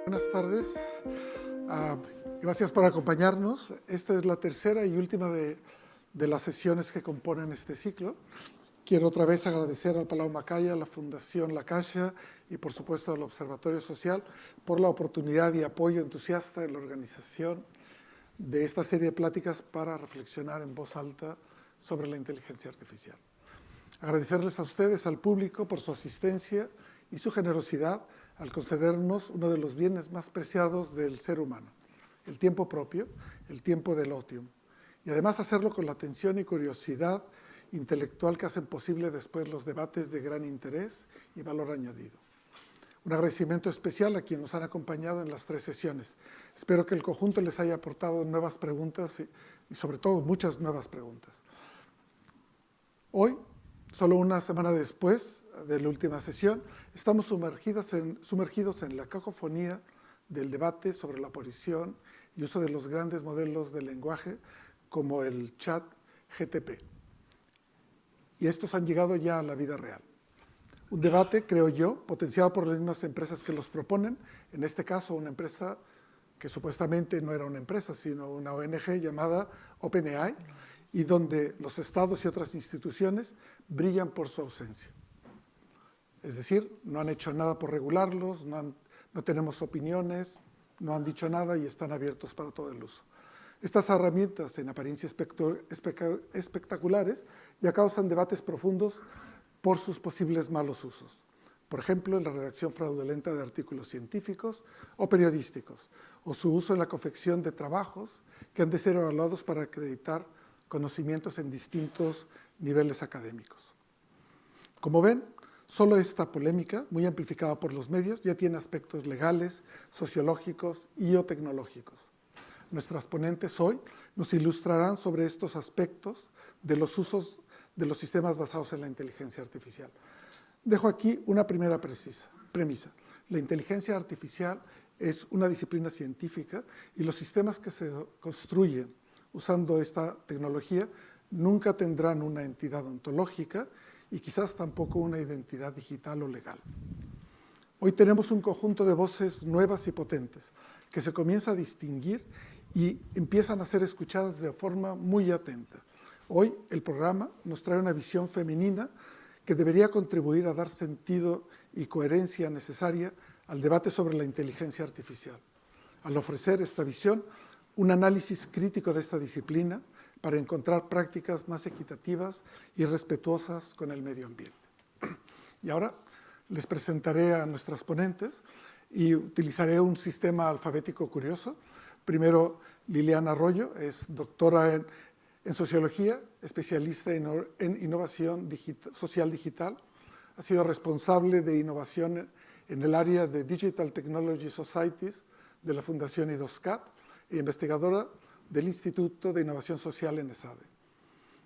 Buenas tardes. Gracias por acompañarnos. Esta es la tercera y última de las sesiones que componen este ciclo. Quiero otra vez agradecer al Palau Macaya, a la Fundación La Caixa y por supuesto al Observatorio Social por la oportunidad y apoyo entusiasta en la organización de esta serie de pláticas para reflexionar en voz alta sobre la inteligencia artificial. Agradecerles a ustedes, al público, por su asistencia y su generosidad al concedernos uno de los bienes más preciados del ser humano, el tiempo propio, el tiempo del otium, y además hacerlo con la atención y curiosidad intelectual que hacen posible después los debates de gran interés y valor añadido. Un agradecimiento especial a quienes nos han acompañado en las 3 sesiones. Espero que el conjunto les haya aportado nuevas preguntas y sobre todo muchas nuevas preguntas. Hoy, solo una semana después de la última sesión, estamos sumergidos en la cacofonía del debate sobre la aparición y uso de los grandes modelos de lenguaje como el chat GTP. Y estos han llegado ya a la vida real. Un debate, creo yo, potenciado por las mismas empresas que los proponen, en este caso una empresa que supuestamente no era una empresa, sino una ONG llamada OpenAI, y donde los estados y otras instituciones brillan por su ausencia. Es decir, no han hecho nada por regularlos, no tenemos opiniones, no han dicho nada y están abiertos para todo el uso. Estas herramientas, en apariencia espectaculares, ya causan debates profundos por sus posibles malos usos. Por ejemplo, en la redacción fraudulenta de artículos científicos o periodísticos, o su uso en la confección de trabajos que han de ser evaluados para acreditar conocimientos en distintos niveles académicos. Como ven, solo esta polémica, muy amplificada por los medios, ya tiene aspectos legales, sociológicos y o tecnológicos. Nuestras ponentes hoy nos ilustrarán sobre estos aspectos de los usos de los sistemas basados en la inteligencia artificial. Dejo aquí una primera premisa. La inteligencia artificial es una disciplina científica y los sistemas que se construyen usando esta tecnología nunca tendrán una entidad ontológica y quizás tampoco una identidad digital o legal. Hoy tenemos un conjunto de voces nuevas y potentes que se comienza a distinguir y empiezan a ser escuchadas de forma muy atenta. Hoy el programa nos trae una visión femenina que debería contribuir a dar sentido y coherencia necesaria al debate sobre la inteligencia artificial. Al ofrecer esta visión, un análisis crítico de esta disciplina para encontrar prácticas más equitativas y respetuosas con el medio ambiente. Y ahora les presentaré a nuestras ponentes y utilizaré un sistema alfabético curioso. Primero, Liliana Arroyo es doctora en Sociología, especialista en innovación social digital. Ha sido responsable de innovación en el área de Digital Technology Societies de la Fundación IDOSCAT e investigadora del Instituto de Innovación Social en ESADE.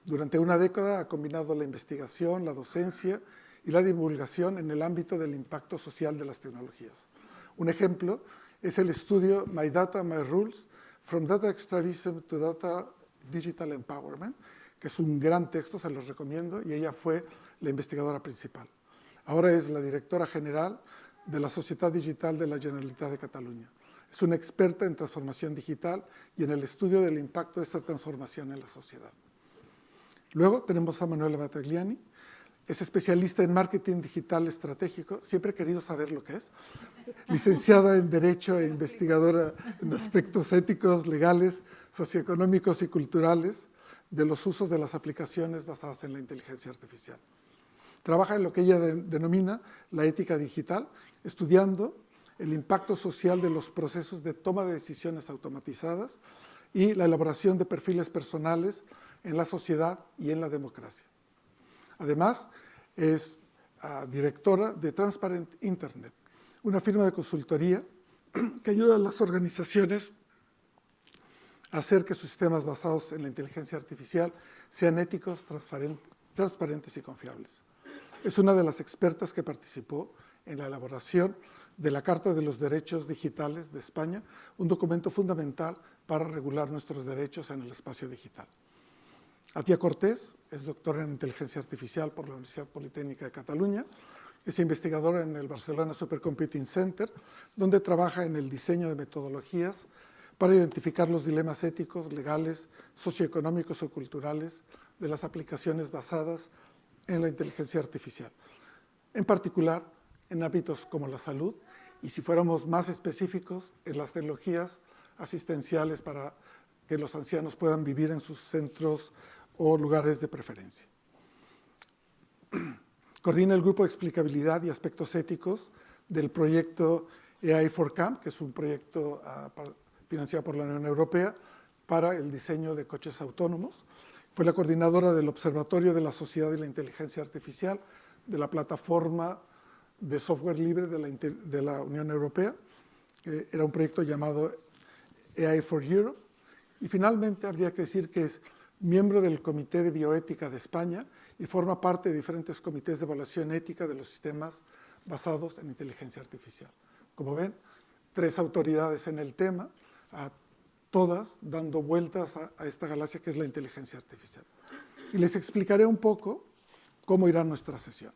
Durante una década ha combinado la investigación, la docencia y la divulgación en el ámbito del impacto social de las tecnologías. Un ejemplo es el estudio My Data, My Rules, From Data Extravism to Data Digital Empowerment, que es un gran texto, se los recomiendo, y ella fue la investigadora principal. Ahora es la directora general de la Societat Digital de la Generalitat de Catalunya. Es una experta en transformación digital y en el estudio del impacto de esta transformación en la sociedad. Luego tenemos a Manuela Battagliani. Es especialista en marketing digital estratégico. Siempre he querido saber lo que es. Licenciada en Derecho e investigadora en aspectos éticos, legales, socioeconómicos y culturales de los usos de las aplicaciones basadas en la inteligencia artificial. Trabaja en lo que ella denomina la ética digital, estudiando el impacto social de los procesos de toma de decisiones automatizadas y la elaboración de perfiles personales en la sociedad y en la democracia. Además, es directora de Transparent Internet, una firma de consultoría que ayuda a las organizaciones a hacer que sus sistemas basados en la inteligencia artificial sean éticos, transparentes y confiables. Es una de las expertas que participó en la elaboración de la Carta de los Derechos Digitales de España, un documento fundamental para regular nuestros derechos en el espacio digital. Atia Cortés es doctora en Inteligencia Artificial por la Universidad Politécnica de Cataluña Es investigadora en el Barcelona Supercomputing Center, donde trabaja en el diseño de metodologías para identificar los dilemas éticos, legales, socioeconómicos o culturales de las aplicaciones basadas en la inteligencia artificial. En particular, en ámbitos como la salud, y si fuéramos más específicos, en las tecnologías asistenciales para que los ancianos puedan vivir en sus centros o lugares de preferencia. Coordina el grupo de explicabilidad y aspectos éticos del proyecto AI for Camp, que es un proyecto financiado por la Unión Europea para el diseño de coches autónomos. Fue la coordinadora del Observatorio de la Sociedad y la Inteligencia Artificial de la plataforma de software libre de la Unión Europea. Era un proyecto llamado AI for Europe. Y finalmente habría que decir que es miembro del Comité de Bioética de España y forma parte de diferentes comités de evaluación ética de los sistemas basados en inteligencia artificial. Como ven, 3 autoridades en el tema, todas dando vueltas a esta galaxia que es la inteligencia artificial. Y les explicaré un poco cómo irá nuestra sesión.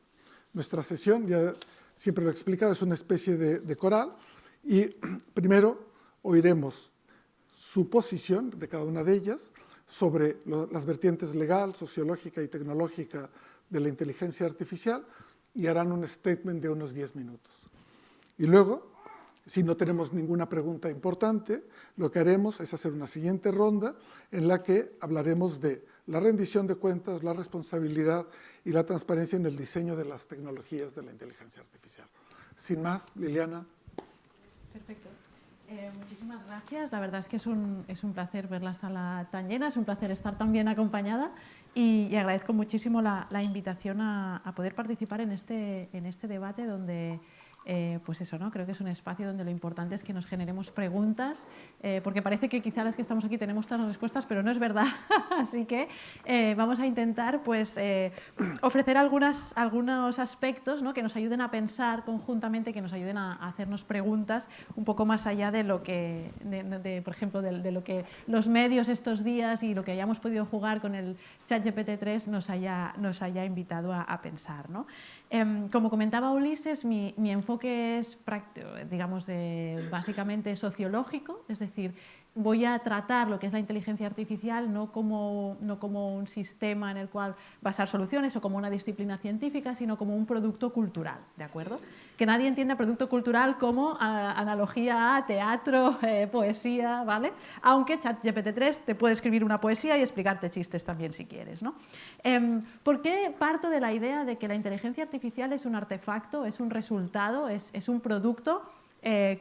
Nuestra sesión, ya siempre lo he explicado, es una especie de coral y primero oiremos su posición de cada una de ellas sobre las vertientes legal, sociológica y tecnológica de la inteligencia artificial y harán un statement de unos 10 minutos. Y luego, si no tenemos ninguna pregunta importante, lo que haremos es hacer una siguiente ronda en la que hablaremos de la rendición de cuentas, la responsabilidad y la transparencia en el diseño de las tecnologías de la inteligencia artificial. Sin más, Liliana. Perfecto. Muchísimas gracias. La verdad es que es un placer ver la sala tan llena, es un placer estar tan bien acompañada y agradezco muchísimo la invitación a poder participar en este debate donde, pues eso, ¿no? Creo que es un espacio donde lo importante es que nos generemos preguntas, porque parece que quizá las que estamos aquí tenemos todas las respuestas, pero no es verdad. Así que vamos a intentar pues, ofrecer algunos aspectos, ¿no? Que nos ayuden a pensar conjuntamente, que nos ayuden a hacernos preguntas un poco más allá de lo que, por ejemplo, de lo que los medios estos días y lo que hayamos podido jugar con el ChatGPT-3 nos haya invitado a pensar, ¿no? Como comentaba Ulises, mi enfoque es, digamos, básicamente sociológico, es decir, voy a tratar lo que es la inteligencia artificial no como un sistema en el cual basar soluciones o como una disciplina científica, sino como un producto cultural, ¿de acuerdo? Que nadie entienda producto cultural como analogía a teatro, poesía, ¿vale? Aunque ChatGPT-3 te puede escribir una poesía y explicarte chistes también si quieres, ¿no? ¿Por qué parto de la idea de que la inteligencia artificial es un artefacto, es un resultado, es un producto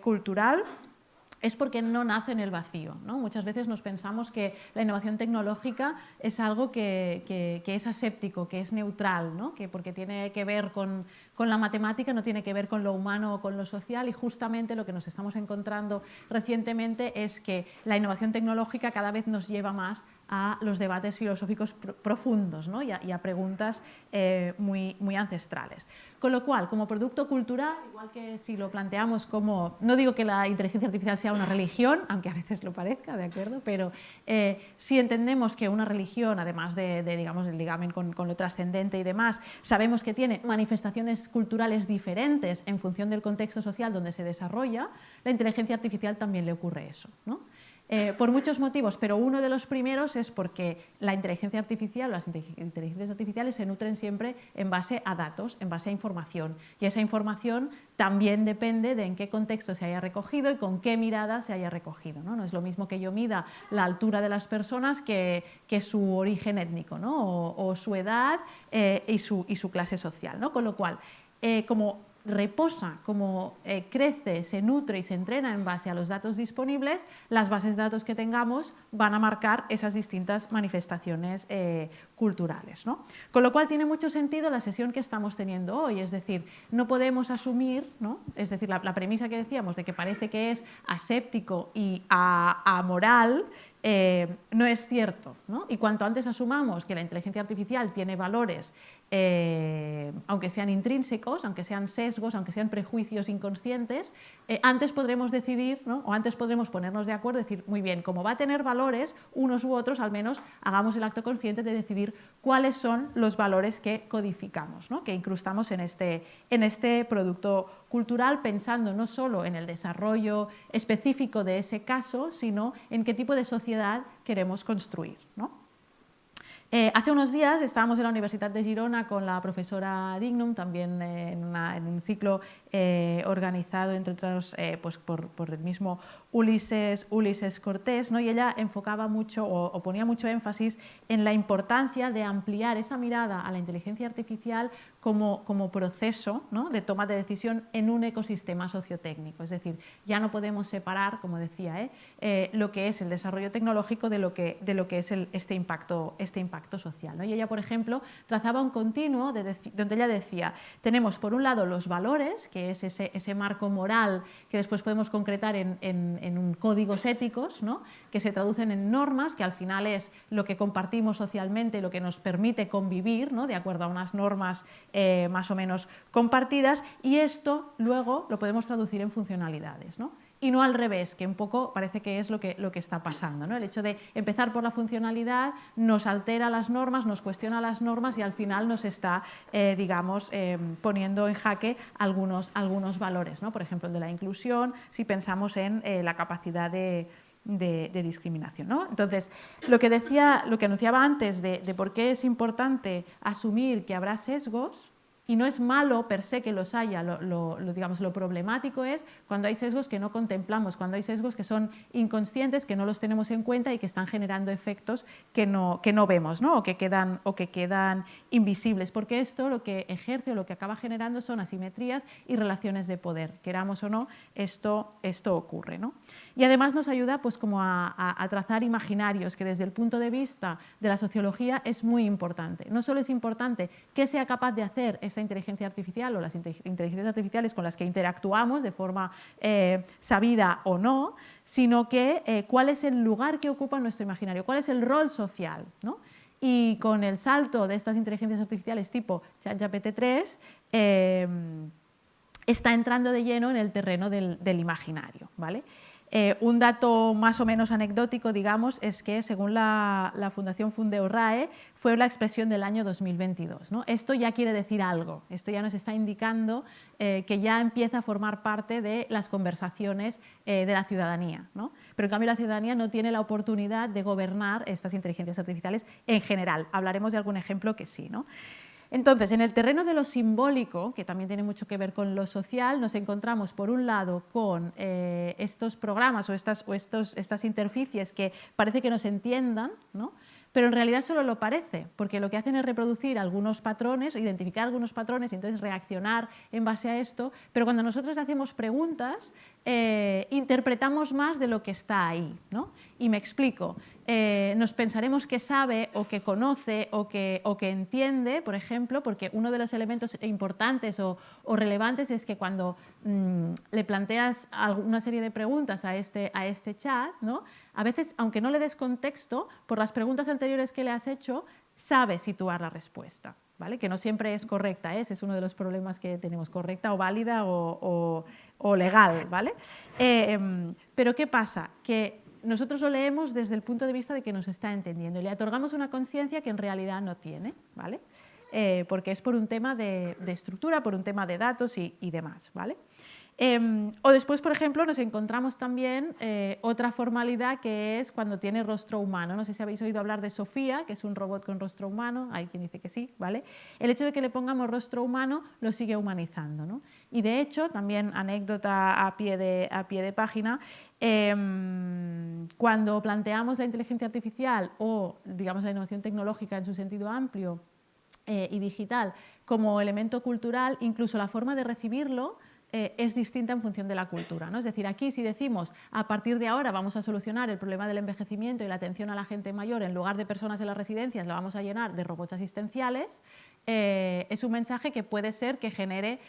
cultural? Es porque no nace en el vacío, ¿no? Muchas veces nos pensamos que la innovación tecnológica es algo que es aséptico, que es neutral, ¿no? Que porque tiene que ver con la matemática, no tiene que ver con lo humano o con lo social, y justamente lo que nos estamos encontrando recientemente es que la innovación tecnológica cada vez nos lleva más a los debates filosóficos profundos, ¿no? y a preguntas muy ancestrales. Con lo cual, como producto cultural, igual que si lo planteamos como, no digo que la inteligencia artificial sea una religión, aunque a veces lo parezca, ¿de acuerdo? Pero si entendemos que una religión, además digamos, el ligamen con lo trascendente y demás, sabemos que tiene manifestaciones culturales diferentes en función del contexto social donde se desarrolla, la inteligencia artificial también le ocurre eso, ¿no? Por muchos motivos, pero uno de los primeros es porque la inteligencia artificial, las inteligencias artificiales se nutren siempre en base a datos, en base a información, y esa información también depende de en qué contexto se haya recogido y con qué mirada se haya recogido, ¿no? No es lo mismo que yo mida la altura de las personas que su origen étnico, ¿no? o su edad y su clase social, ¿no? Con lo cual, como reposa, como crece, se nutre y se entrena en base a los datos disponibles, las bases de datos que tengamos van a marcar esas distintas manifestaciones culturales, ¿no? Con lo cual tiene mucho sentido la sesión que estamos teniendo hoy, es decir, no podemos asumir, ¿no? Es decir, la premisa que decíamos de que parece que es aséptico y amoral, no es cierto, ¿no? Y cuanto antes asumamos que la inteligencia artificial tiene valores aunque sean intrínsecos, aunque sean sesgos, aunque sean prejuicios inconscientes, antes podremos decidir, ¿no? O antes podremos ponernos de acuerdo y decir, muy bien, como va a tener valores, unos u otros, al menos hagamos el acto consciente de decidir cuáles son los valores que codificamos, ¿no? Que incrustamos en este producto cultural, pensando no solo en el desarrollo específico de ese caso, sino en qué tipo de sociedad queremos construir, ¿no? Hace unos días estábamos en la Universidad de Girona con la profesora Dignum, también en un ciclo organizado, entre otros, pues por el mismo Ulises Cortés, ¿no? Y ella enfocaba mucho o ponía mucho énfasis en la importancia de ampliar esa mirada a la inteligencia artificial como proceso, ¿no? De toma de decisión en un ecosistema sociotécnico. Es decir, ya no podemos separar, como decía, lo que es el desarrollo tecnológico de lo que es este impacto social, ¿no? Y ella, por ejemplo, trazaba un continuo donde ella decía, tenemos por un lado los valores, que es ese marco moral que después podemos concretar en códigos éticos, ¿no? Que se traducen en normas, que al final es lo que compartimos socialmente, lo que nos permite convivir, ¿no? De acuerdo a unas normas más o menos compartidas, y esto luego lo podemos traducir en funcionalidades, ¿no? Y no al revés, que un poco parece que es lo que está pasando, ¿no? El hecho de empezar por la funcionalidad nos altera las normas, nos cuestiona las normas y al final nos está, digamos, poniendo en jaque algunos valores, ¿no? Por ejemplo, el de la inclusión, si pensamos en la capacidad de discriminación, ¿no? Entonces, lo que anunciaba antes de por qué es importante asumir que habrá sesgos, y no es malo per se que los haya, digamos, lo problemático es cuando hay sesgos que no contemplamos, cuando hay sesgos que son inconscientes, que no los tenemos en cuenta y que están generando efectos que no vemos, ¿no? o que quedan invisibles, porque esto lo que ejerce o lo que acaba generando son asimetrías y relaciones de poder. Queramos o no, esto ocurre, ¿no? Y además nos ayuda pues, como a trazar imaginarios, que desde el punto de vista de la sociología es muy importante. No solo es importante que sea capaz de hacer esta inteligencia artificial o las inteligencias artificiales con las que interactuamos de forma sabida o no, sino que cuál es el lugar que ocupa nuestro imaginario, cuál es el rol social, ¿no? Y con el salto de estas inteligencias artificiales tipo ChatGPT-3 está entrando de lleno en el terreno del imaginario, ¿vale? Un dato más o menos anecdótico, digamos, es que según la Fundación Fundeurrae fue la expresión del año 2022, ¿no? Esto ya quiere decir algo, esto ya nos está indicando que ya empieza a formar parte de las conversaciones de la ciudadanía, ¿no? Pero en cambio la ciudadanía no tiene la oportunidad de gobernar estas inteligencias artificiales en general. Hablaremos de algún ejemplo que sí, ¿no? Entonces, en el terreno de lo simbólico, que también tiene mucho que ver con lo social, nos encontramos, por un lado, con estos programas o estas interfaces que parece que nos entiendan, ¿no? Pero en realidad solo lo parece, porque lo que hacen es reproducir algunos patrones, identificar algunos patrones y entonces reaccionar en base a esto, pero cuando nosotros hacemos preguntas, interpretamos más de lo que está ahí, ¿no? Y me explico. Nos pensaremos que sabe o que conoce o que entiende, por ejemplo, porque uno de los elementos importantes o relevantes es que cuando le planteas una serie de preguntas a este chat, ¿no? A veces, aunque no le des contexto, por las preguntas anteriores que le has hecho, sabe situar la respuesta, ¿vale? Que no siempre es correcta, ¿eh? Ese es uno de los problemas que tenemos, correcta o válida o legal, ¿vale? Pero ¿qué pasa? Que nosotros lo leemos desde el punto de vista de que nos está entendiendo y le otorgamos una conciencia que en realidad no tiene, ¿vale? Porque es por un tema de estructura, por un tema de datos y demás, ¿vale? O después, por ejemplo, nos encontramos también otra formalidad que es cuando tiene rostro humano. No sé si habéis oído hablar de Sofía, que es un robot con rostro humano, hay quien dice que sí, ¿vale? El hecho de que le pongamos rostro humano lo sigue humanizando, ¿no? Y de hecho, también anécdota a pie de página, cuando planteamos la inteligencia artificial o, digamos, la innovación tecnológica en su sentido amplio y digital como elemento cultural, incluso la forma de recibirlo es distinta en función de la cultura, ¿no? Es decir, aquí si decimos a partir de ahora vamos a solucionar el problema del envejecimiento y la atención a la gente mayor, en lugar de personas en las residencias la vamos a llenar de robots asistenciales, es un mensaje que puede ser que genere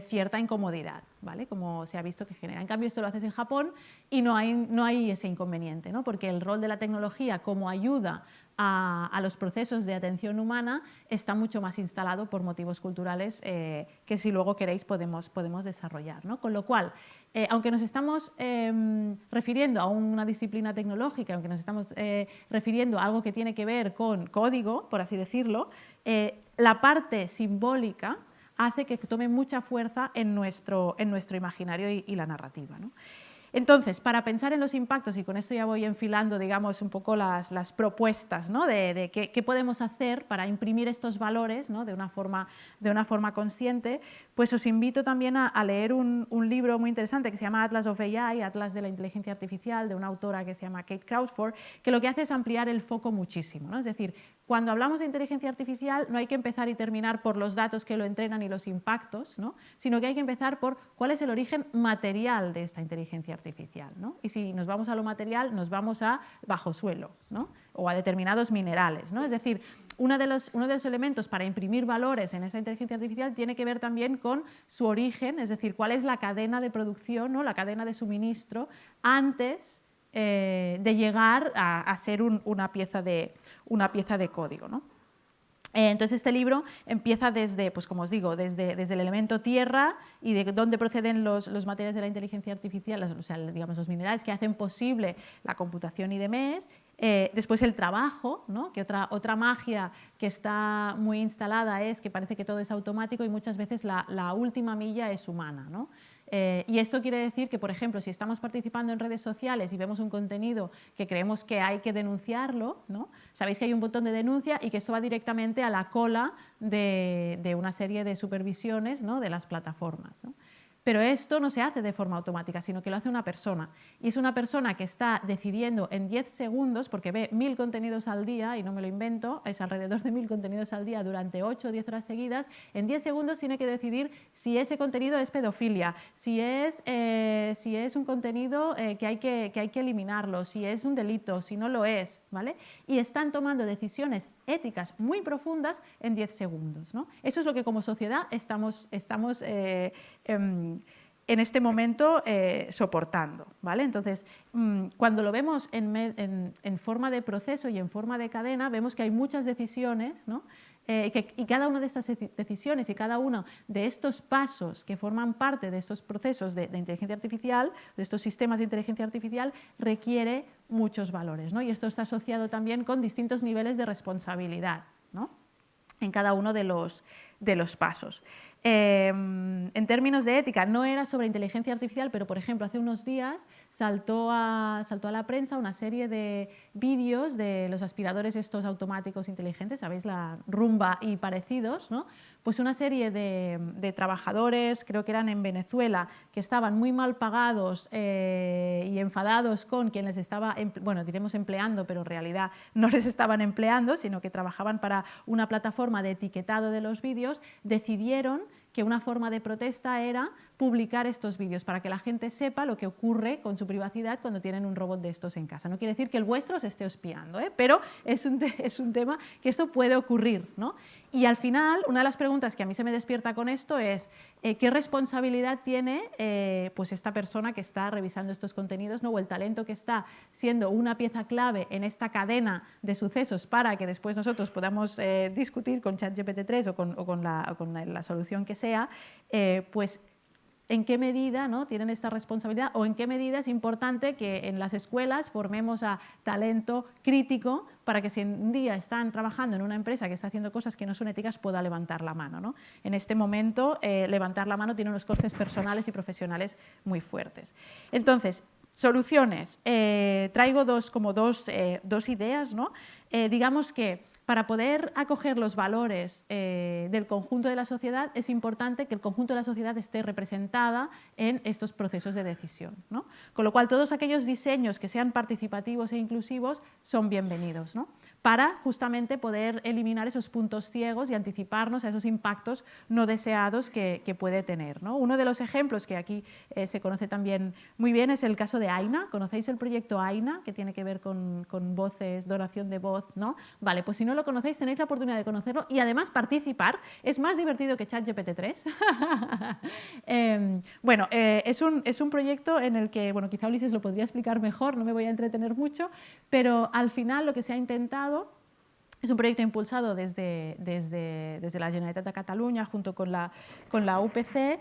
cierta incomodidad, ¿vale? Como se ha visto que genera. En cambio, esto lo haces en Japón y no hay ese inconveniente, ¿no? Porque el rol de la tecnología como ayuda a los procesos de atención humana está mucho más instalado por motivos culturales que si luego queréis podemos desarrollar, ¿no? Con lo cual, aunque nos estamos refiriendo a una disciplina tecnológica, aunque nos estamos refiriendo a algo que tiene que ver con código, por así decirlo, la parte simbólica hace que tome mucha fuerza en nuestro imaginario y la narrativa, ¿no? Entonces, para pensar en los impactos, y con esto ya voy enfilando, digamos, un poco las propuestas, ¿no? de qué podemos hacer para imprimir estos valores, ¿no? de una forma consciente, pues os invito también a leer un libro muy interesante que se llama Atlas of AI, Atlas de la Inteligencia Artificial, de una autora que se llama Kate Crawford, que lo que hace es ampliar el foco muchísimo, ¿no? Es decir, cuando hablamos de inteligencia artificial no hay que empezar y terminar por los datos que lo entrenan y los impactos, ¿no? Sino que hay que empezar por cuál es el origen material de esta inteligencia artificial, ¿no? Y si nos vamos a lo material, nos vamos a bajo suelo, ¿no? O a determinados minerales, ¿no? Es decir, uno de los elementos para imprimir valores en esa inteligencia artificial tiene que ver también con su origen, es decir, cuál es la cadena de producción, ¿no? La cadena de suministro antes de llegar a ser una pieza de código, ¿no? Entonces este libro empieza desde, pues como os digo, desde el elemento tierra y de dónde proceden los materiales de la inteligencia artificial, o sea, digamos, los minerales que hacen posible la computación y demás. Después el trabajo, ¿no? Que otra magia que está muy instalada es que parece que todo es automático y muchas veces la última milla es humana, ¿no? Y esto quiere decir que, por ejemplo, si estamos participando en redes sociales y vemos un contenido que creemos que hay que denunciarlo, ¿no? Sabéis que hay un botón de denuncia y que esto va directamente a la cola de una serie de supervisiones, ¿no? De las plataformas, ¿no? Pero esto no se hace de forma automática, sino que lo hace una persona. Y es una persona que está decidiendo en 10 segundos, porque ve 1000 contenidos al día, y no me lo invento, es alrededor de 1000 contenidos al día durante 8 o 10 horas seguidas, en 10 segundos tiene que decidir si ese contenido es pedofilia, si es un contenido que hay que eliminarlo, si es un delito, si no lo es, ¿vale? Y están tomando decisiones éticas muy profundas en 10 segundos, ¿no? Eso es lo que como sociedad estamos en este momento soportando, ¿vale? Entonces, cuando lo vemos en forma de proceso y en forma de cadena, vemos que hay muchas decisiones, ¿no? Y cada una de estas decisiones y cada uno de estos pasos que forman parte de estos procesos de inteligencia artificial, de estos sistemas de inteligencia artificial, requiere muchos valores, ¿no? Y esto está asociado también con distintos niveles de responsabilidad, ¿no? En cada uno de los pasos. En términos de ética, no era sobre inteligencia artificial, pero por ejemplo hace unos días saltó a la prensa una serie de vídeos de los aspiradores estos automáticos inteligentes, sabéis, la Rumba y parecidos, ¿no? Pues una serie de trabajadores, creo que eran en Venezuela, que estaban muy mal pagados y enfadados con quien les estaba, bueno, diremos empleando, pero en realidad no les estaban empleando, sino que trabajaban para una plataforma de etiquetado de los vídeos, decidieron que una forma de protesta era publicar estos vídeos para que la gente sepa lo que ocurre con su privacidad cuando tienen un robot de estos en casa. No quiere decir que el vuestro se esté espiando, pero es un tema que esto puede ocurrir, ¿no? Y al final, una de las preguntas que a mí se me despierta con esto es ¿qué responsabilidad tiene pues esta persona que está revisando estos contenidos, ¿no? O el talento que está siendo una pieza clave en esta cadena de sucesos para que después nosotros podamos discutir con ChatGPT-3 o con la solución que sea, pues en qué medida, ¿no? Tienen esta responsabilidad o en qué medida es importante que en las escuelas formemos a talento crítico para que si un día están trabajando en una empresa que está haciendo cosas que no son éticas pueda levantar la mano, ¿no? En este momento levantar la mano tiene unos costes personales y profesionales muy fuertes. Entonces, soluciones. Traigo dos ideas, ¿no? Digamos que para poder acoger los valores del conjunto de la sociedad es importante que el conjunto de la sociedad esté representada en estos procesos de decisión, ¿no? Con lo cual todos aquellos diseños que sean participativos e inclusivos son bienvenidos, ¿no? Para justamente poder eliminar esos puntos ciegos y anticiparnos a esos impactos no deseados que puede tener, ¿no? Uno de los ejemplos que aquí se conoce también muy bien es el caso de Aina. ¿Conocéis el proyecto Aina, que tiene que ver con voces, donación de voz, ¿no? Vale, pues si no lo conocéis, tenéis la oportunidad de conocerlo y además participar. Es más divertido que ChatGPT 3. Bueno, es un proyecto en el que, bueno, quizá Ulises lo podría explicar mejor, no me voy a entretener mucho, pero al final lo que se ha intentado es un proyecto impulsado desde la Generalitat de Cataluña junto con la UPC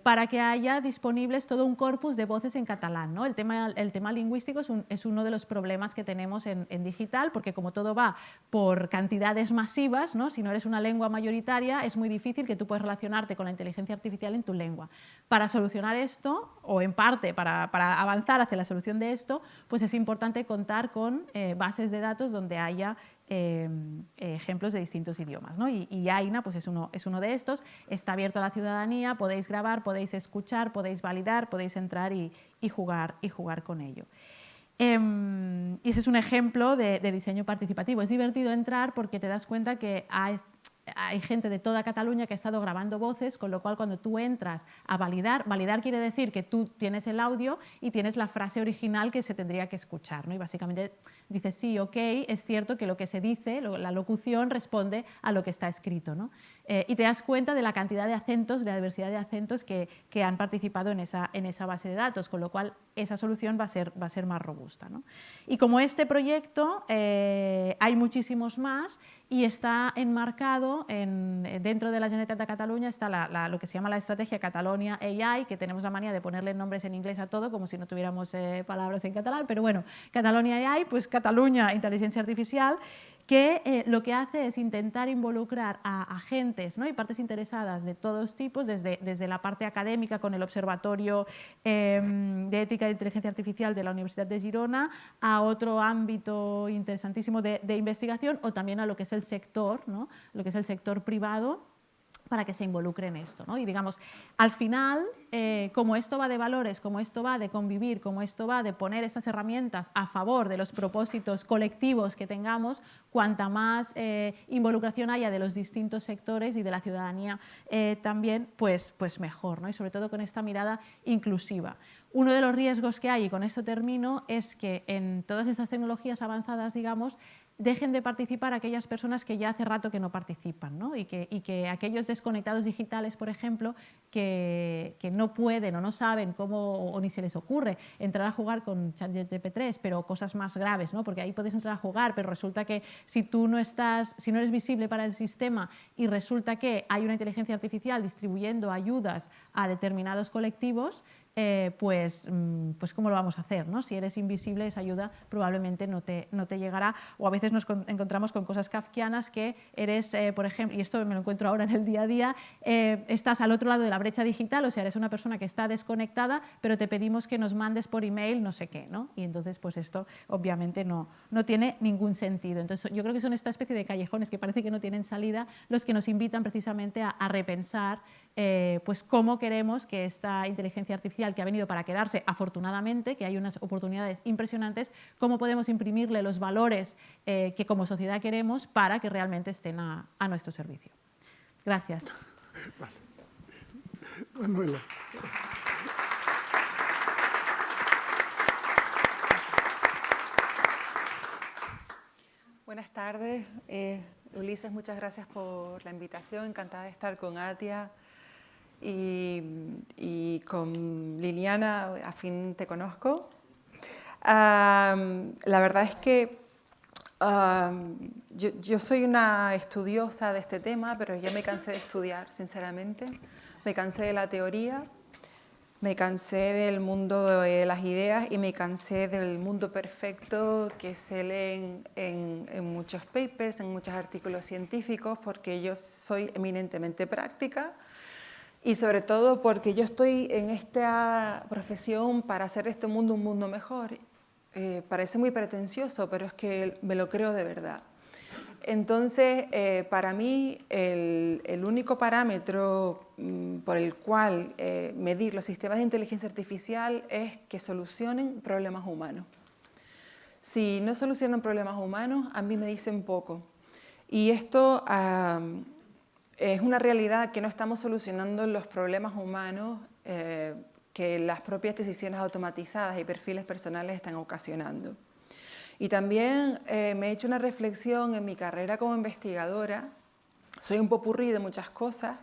para que haya disponibles todo un corpus de voces en catalán, ¿no? El tema lingüístico es uno de los problemas que tenemos en digital, porque como todo va por cantidades masivas, ¿no? Si no eres una lengua mayoritaria es muy difícil que tú puedas relacionarte con la inteligencia artificial en tu lengua. Para solucionar esto, o en parte para avanzar hacia la solución de esto, pues es importante contar con bases de datos donde haya ejemplos de distintos idiomas, ¿no? Y AINA pues es uno de estos, está abierto a la ciudadanía, podéis grabar, podéis escuchar, podéis validar, podéis entrar y jugar con ello. Y ese es un ejemplo de diseño participativo. Es divertido entrar porque te das cuenta que hay gente de toda Cataluña que ha estado grabando voces, con lo cual cuando tú entras a validar quiere decir que tú tienes el audio y tienes la frase original que se tendría que escuchar, ¿no? Y básicamente dices sí, ok, es cierto que lo que se dice, la locución responde a lo que está escrito, ¿no? Y te das cuenta de la cantidad de acentos, de la diversidad de acentos que han participado en esa base de datos, con lo cual esa solución va a ser más robusta, ¿no? Y como este proyecto hay muchísimos más y está enmarcado dentro de la Generalitat de Cataluña está lo que se llama la estrategia Catalonia AI, que tenemos la manía de ponerle nombres en inglés a todo como si no tuviéramos palabras en catalán, pero bueno, Catalonia AI, pues Cataluña Inteligencia Artificial, que lo que hace es intentar involucrar a agentes, ¿no? Y partes interesadas de todos tipos, desde la parte académica con el Observatorio de Ética de Inteligencia Artificial de la Universidad de Girona, a otro ámbito interesantísimo de investigación, o también a lo que es el sector, ¿no? Lo que es el sector privado, para que se involucre en esto, ¿no? Y digamos, al final, como esto va de valores, como esto va de convivir, como esto va de poner estas herramientas a favor de los propósitos colectivos que tengamos, cuanta más involucración haya de los distintos sectores y de la ciudadanía también, pues mejor, ¿no? Y sobre todo con esta mirada inclusiva. Uno de los riesgos que hay, y con esto termino, es que en todas estas tecnologías avanzadas, digamos, dejen de participar aquellas personas que ya hace rato que no participan, ¿no? Y que aquellos desconectados digitales, por ejemplo, que no pueden o no saben cómo, o ni se les ocurre entrar a jugar con ChatGPT 3, pero cosas más graves, ¿no? Porque ahí puedes entrar a jugar, pero resulta que si no eres visible para el sistema y resulta que hay una inteligencia artificial distribuyendo ayudas a determinados colectivos, pues ¿cómo lo vamos a hacer, ¿no? Si eres invisible, esa ayuda probablemente no te llegará, o a veces nos encontramos con cosas kafkianas que eres, por ejemplo, y esto me lo encuentro ahora en el día a día, estás al otro lado de la brecha digital, o sea, eres una persona que está desconectada, pero te pedimos que nos mandes por email no sé qué, ¿no? Y entonces, pues esto obviamente no tiene ningún sentido. Entonces, yo creo que son esta especie de callejones que parece que no tienen salida los que nos invitan precisamente a repensar pues cómo queremos que esta inteligencia artificial que ha venido para quedarse, afortunadamente, que hay unas oportunidades impresionantes, cómo podemos imprimirle los valores que como sociedad queremos para que realmente estén a nuestro servicio. Gracias. Vale. Manuela. Buenas tardes. Ulises, muchas gracias por la invitación. Encantada de estar con Atia y con Liliana, a fin te conozco. La verdad es que yo soy una estudiosa de este tema, pero ya me cansé de estudiar, sinceramente. Me cansé de la teoría, me cansé del mundo de las ideas y me cansé del mundo perfecto que se lee en muchos papers, en muchos artículos científicos, porque yo soy eminentemente práctica. Y sobre todo porque yo estoy en esta profesión para hacer este mundo un mundo mejor. Parece muy pretencioso, pero es que me lo creo de verdad. Entonces, para mí, el único parámetro por el cual medir los sistemas de inteligencia artificial es que solucionen problemas humanos. Si no solucionan problemas humanos, a mí me dicen poco. Y esto es una realidad, que no estamos solucionando los problemas humanos que las propias decisiones automatizadas y perfiles personales están ocasionando. Y también me he hecho una reflexión en mi carrera como investigadora. Soy un popurrí de muchas cosas,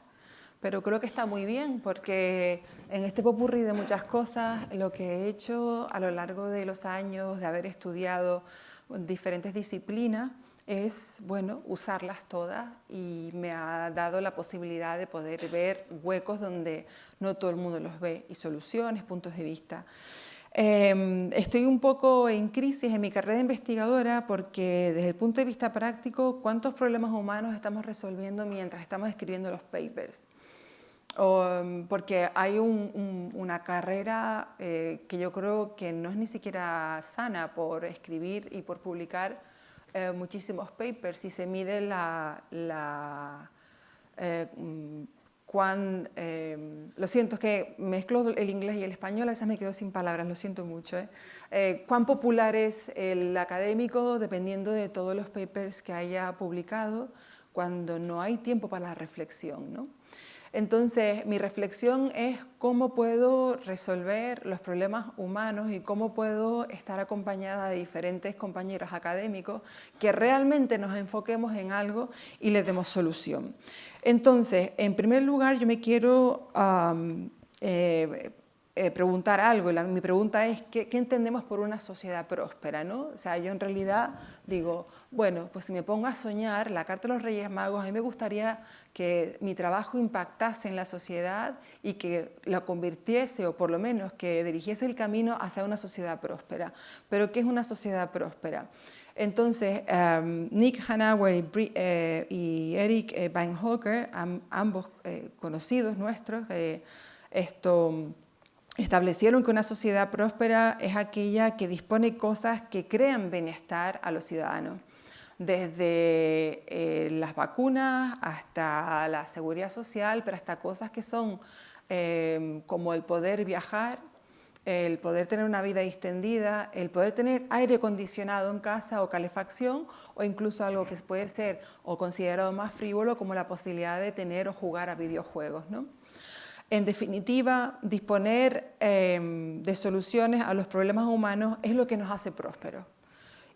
pero creo que está muy bien, porque en este popurrí de muchas cosas lo que he hecho a lo largo de los años de haber estudiado diferentes disciplinas es, bueno, usarlas todas, y me ha dado la posibilidad de poder ver huecos donde no todo el mundo los ve, y soluciones, puntos de vista. Estoy un poco en crisis en mi carrera investigadora porque desde el punto de vista práctico, ¿cuántos problemas humanos estamos resolviendo mientras estamos escribiendo los papers? Porque hay una carrera que yo creo que no es ni siquiera sana por escribir y por publicar muchísimos papers, si se mide lo siento, es que mezclo el inglés y el español, a veces me quedo sin palabras, lo siento mucho. Cuán popular es el académico dependiendo de todos los papers que haya publicado, cuando no hay tiempo para la reflexión, ¿no? Entonces, mi reflexión es cómo puedo resolver los problemas humanos y cómo puedo estar acompañada de diferentes compañeros académicos que realmente nos enfoquemos en algo y le demos solución. Entonces, en primer lugar, yo me quiero preguntar algo. Mi pregunta es, ¿qué entendemos por una sociedad próspera, ¿no? O sea, yo en realidad digo, bueno, pues si me pongo a soñar la Carta de los Reyes Magos, a mí me gustaría que mi trabajo impactase en la sociedad y que la convirtiese, o por lo menos que dirigiese el camino hacia una sociedad próspera. ¿Pero qué es una sociedad próspera? Entonces, Nick Hanauer y Eric Weinholger, ambos conocidos nuestros, establecieron que una sociedad próspera es aquella que dispone cosas que crean bienestar a los ciudadanos, desde las vacunas hasta la seguridad social, pero hasta cosas que son como el poder viajar, el poder tener una vida distendida, el poder tener aire acondicionado en casa o calefacción, o incluso algo que puede ser o considerado más frívolo como la posibilidad de tener o jugar a videojuegos, ¿no? En definitiva, disponer de soluciones a los problemas humanos es lo que nos hace prósperos,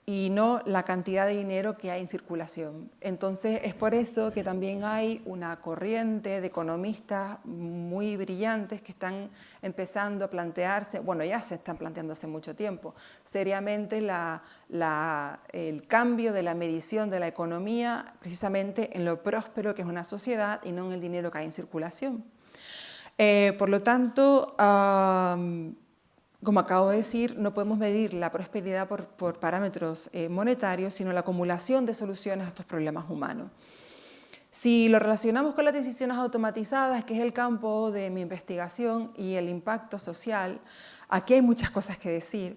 y no la cantidad de dinero que hay en circulación. Entonces, es por eso que también hay una corriente de economistas muy brillantes que están empezando a plantearse, bueno, ya se están planteando hace mucho tiempo, seriamente el cambio de la medición de la economía precisamente en lo próspero que es una sociedad y no en el dinero que hay en circulación. Por lo tanto, como acabo de decir, no podemos medir la prosperidad por parámetros monetarios, sino la acumulación de soluciones a estos problemas humanos. Si lo relacionamos con las decisiones automatizadas, que es el campo de mi investigación, y el impacto social, aquí hay muchas cosas que decir.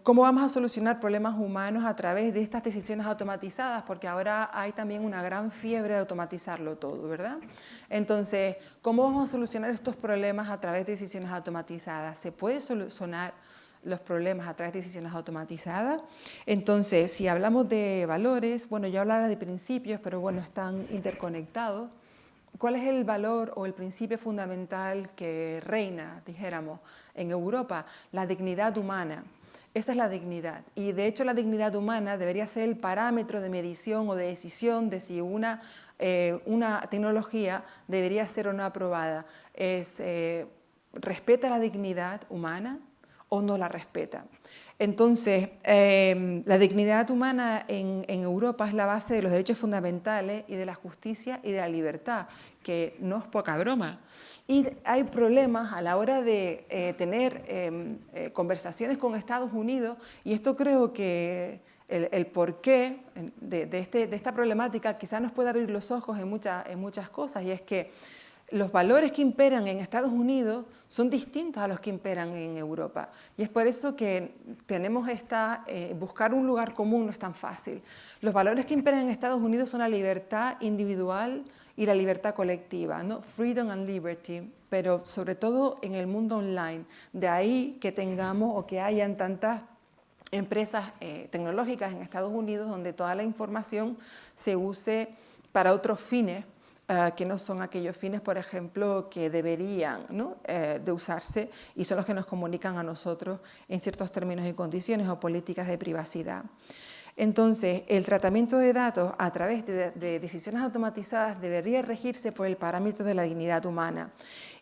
¿Cómo vamos a solucionar problemas humanos a través de estas decisiones automatizadas? Porque ahora hay también una gran fiebre de automatizarlo todo, ¿verdad? Entonces, ¿cómo vamos a solucionar estos problemas a través de decisiones automatizadas? ¿Se puede solucionar los problemas a través de decisiones automatizadas? Entonces, si hablamos de valores, bueno, yo hablara de principios, pero bueno, están interconectados. ¿Cuál es el valor o el principio fundamental que reina, dijéramos, en Europa? La dignidad humana. Esa es la dignidad. Y de hecho la dignidad humana debería ser el parámetro de medición o de decisión de si una tecnología debería ser o no aprobada. ¿Respeta la dignidad humana o no la respeta? Entonces, la dignidad humana en Europa es la base de los derechos fundamentales y de la justicia y de la libertad, que no es poca broma. Y hay problemas a la hora de tener conversaciones con Estados Unidos, y esto creo que el porqué de esta problemática quizás nos puede abrir los ojos en muchas cosas, y es que los valores que imperan en Estados Unidos son distintos a los que imperan en Europa. Y es por eso que tenemos buscar un lugar común no es tan fácil. Los valores que imperan en Estados Unidos son la libertad individual y la libertad colectiva, ¿no? Freedom and liberty, pero sobre todo en el mundo online. De ahí que tengamos o que hayan tantas empresas tecnológicas en Estados Unidos donde toda la información se use para otros fines, que no son aquellos fines, por ejemplo, que deberían, ¿no?, de usarse y son los que nos comunican a nosotros en ciertos términos y condiciones o políticas de privacidad. Entonces, el tratamiento de datos a través de decisiones automatizadas debería regirse por el parámetro de la dignidad humana.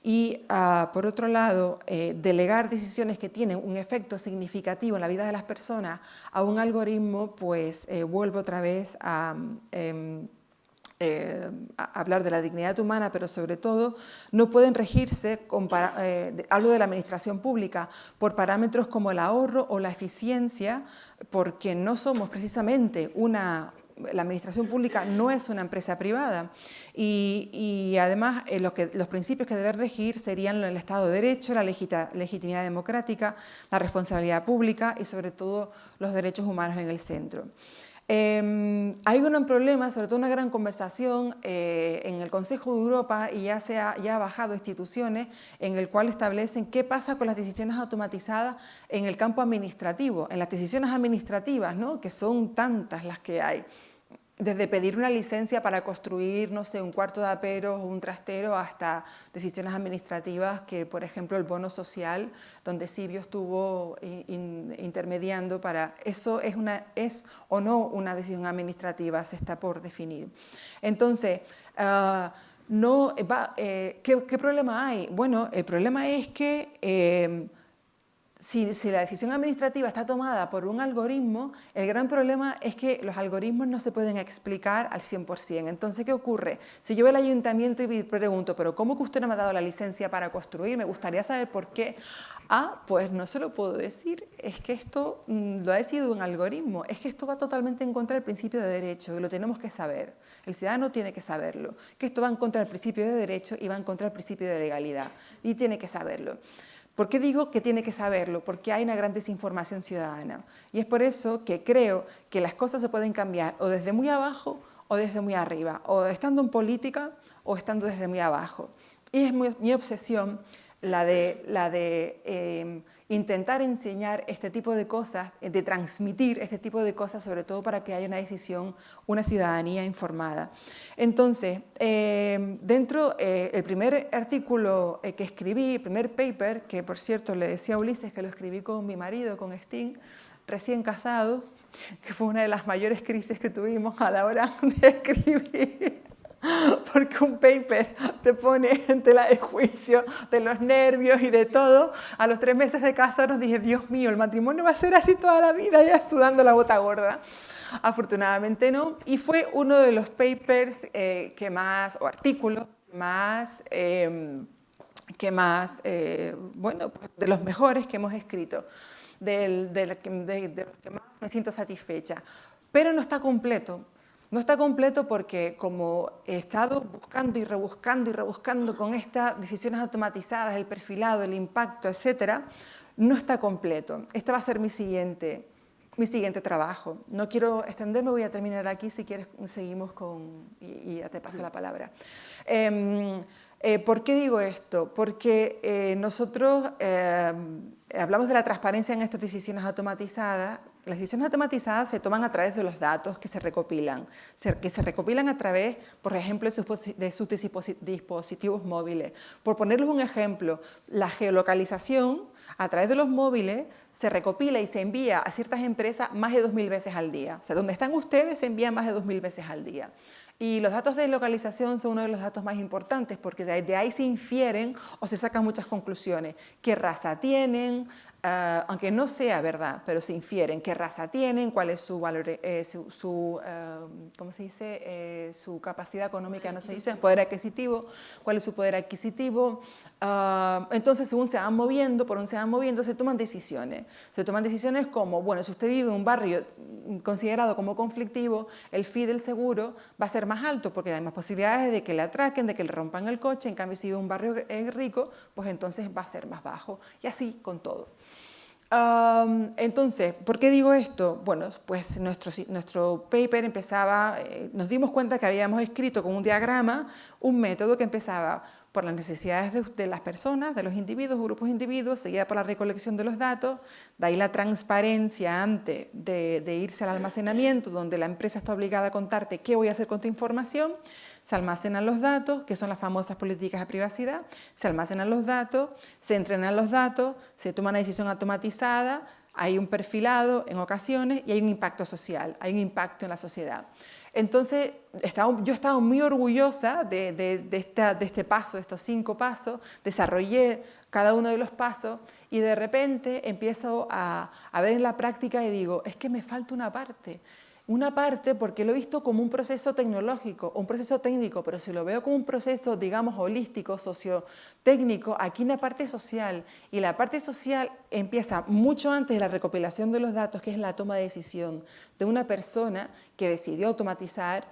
Y, por otro lado, delegar decisiones que tienen un efecto significativo en la vida de las personas a un algoritmo, pues vuelve otra vez a hablar de la dignidad humana, pero sobre todo no pueden regirse, hablo de la administración pública, por parámetros como el ahorro o la eficiencia, porque no somos precisamente la administración pública no es una empresa privada y además los principios que deben regir serían el Estado de Derecho, la legitimidad democrática, la responsabilidad pública y sobre todo los derechos humanos en el centro. Hay un gran problema, sobre todo una gran conversación en el Consejo de Europa y ya ha bajado instituciones en el cual establecen qué pasa con las decisiones automatizadas en el campo administrativo, en las decisiones administrativas, ¿no?, que son tantas las que hay. Desde pedir una licencia para construir, no sé, un cuarto de aperos o un trastero hasta decisiones administrativas que, por ejemplo, el bono social, donde Sibio estuvo intermediando para... Eso es o no una decisión administrativa, se está por definir. Entonces, ¿qué problema hay? Bueno, el problema es que... Si la decisión administrativa está tomada por un algoritmo, el gran problema es que los algoritmos no se pueden explicar al 100%. Entonces, ¿qué ocurre? Si yo voy al ayuntamiento y pregunto, ¿pero cómo que usted no me ha dado la licencia para construir? Me gustaría saber por qué. Pues no se lo puedo decir, es que esto lo ha decidido un algoritmo, es que esto va totalmente en contra del principio de derecho y lo tenemos que saber. El ciudadano tiene que saberlo, que esto va en contra del principio de derecho y va en contra del principio de legalidad y tiene que saberlo. ¿Por qué digo que tiene que saberlo? Porque hay una gran desinformación ciudadana. Y es por eso que creo que las cosas se pueden cambiar o desde muy abajo o desde muy arriba, o estando en política o estando desde muy abajo. Y es mi obsesión la de intentar enseñar este tipo de cosas, de transmitir este tipo de cosas, sobre todo para que haya una decisión, una ciudadanía informada. Entonces, el primer artículo que escribí, el primer paper, que por cierto le decía a Ulises que lo escribí con mi marido, con Sting, recién casado, que fue una de las mayores crisis que tuvimos a la hora de escribir. Porque un paper te pone en tela de juicio de los nervios y de todo. A los 3 meses de casarnos dije, Dios mío, el matrimonio va a ser así toda la vida, ya sudando la gota gorda. Afortunadamente no. Y fue uno de los papers o artículos bueno, de los mejores que hemos escrito, de los que más me siento satisfecha. Pero no está completo. No está completo porque como he estado buscando y rebuscando con estas decisiones automatizadas, el perfilado, el impacto, etcétera, no está completo. Este va a ser mi siguiente trabajo. No quiero extenderme, voy a terminar aquí, si quieres seguimos y ya te paso la palabra. ¿Por qué digo esto? Porque nosotros hablamos de la transparencia en estas decisiones automatizadas. Las decisiones automatizadas se toman a través de los datos que se recopilan a través, por ejemplo, de sus dispositivos móviles. Por ponerles un ejemplo, la geolocalización a través de los móviles se recopila y se envía a ciertas empresas más de 2000 veces al día. O sea, donde están ustedes se envían más de 2000 veces al día. Y los datos de localización son uno de los datos más importantes porque de ahí se infieren o se sacan muchas conclusiones. ¿Qué raza tienen? Aunque no sea verdad, pero se infieren qué raza tienen, cuál es su valor, ¿cómo se dice? Su capacidad económica, no se dice, poder adquisitivo, cuál es su poder adquisitivo. Entonces, según se van moviendo, se toman decisiones. Se toman decisiones como, bueno, si usted vive en un barrio considerado como conflictivo, el fee del seguro va a ser más alto porque hay más posibilidades de que le atraquen, de que le rompan el coche. En cambio, si vive en un barrio rico, pues entonces va a ser más bajo. Y así con todo. Entonces, ¿por qué digo esto? Bueno, pues nuestro paper empezaba, nos dimos cuenta que habíamos escrito con un diagrama un método que empezaba por las necesidades de las personas, de los individuos, grupos de individuos, seguida por la recolección de los datos, de ahí la transparencia antes de irse al almacenamiento, donde la empresa está obligada a contarte qué voy a hacer con tu información. Se almacenan los datos, que son las famosas políticas de privacidad, se almacenan los datos, se entrenan los datos, se toma una decisión automatizada, hay un perfilado en ocasiones y hay un impacto social, hay un impacto en la sociedad. Entonces, yo he estado muy orgullosa de este paso, de estos 5 pasos, desarrollé cada uno de los pasos y de repente empiezo a ver en la práctica y digo, es que me falta una parte porque lo he visto como un proceso tecnológico, un proceso técnico, pero si lo veo como un proceso, digamos, holístico, sociotécnico, aquí hay una parte social, y la parte social empieza mucho antes de la recopilación de los datos, que es la toma de decisión de una persona que decidió automatizar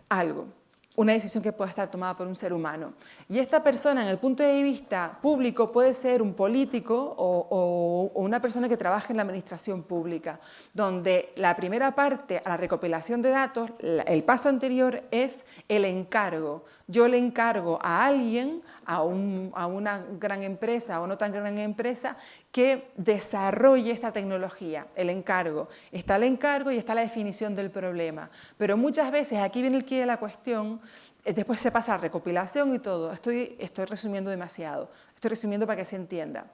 algo, una decisión que puede estar tomada por un ser humano. Y esta persona, en el punto de vista público, puede ser un político o una persona que trabaja en la administración pública, donde la primera parte, a la recopilación de datos, el paso anterior es el encargo. Yo le encargo a alguien, a una gran empresa o no tan gran empresa, que desarrolle esta tecnología, el encargo. Está el encargo y está la definición del problema. Pero muchas veces, aquí viene el quid de la cuestión, después se pasa a recopilación y todo. Estoy resumiendo demasiado, estoy resumiendo para que se entienda.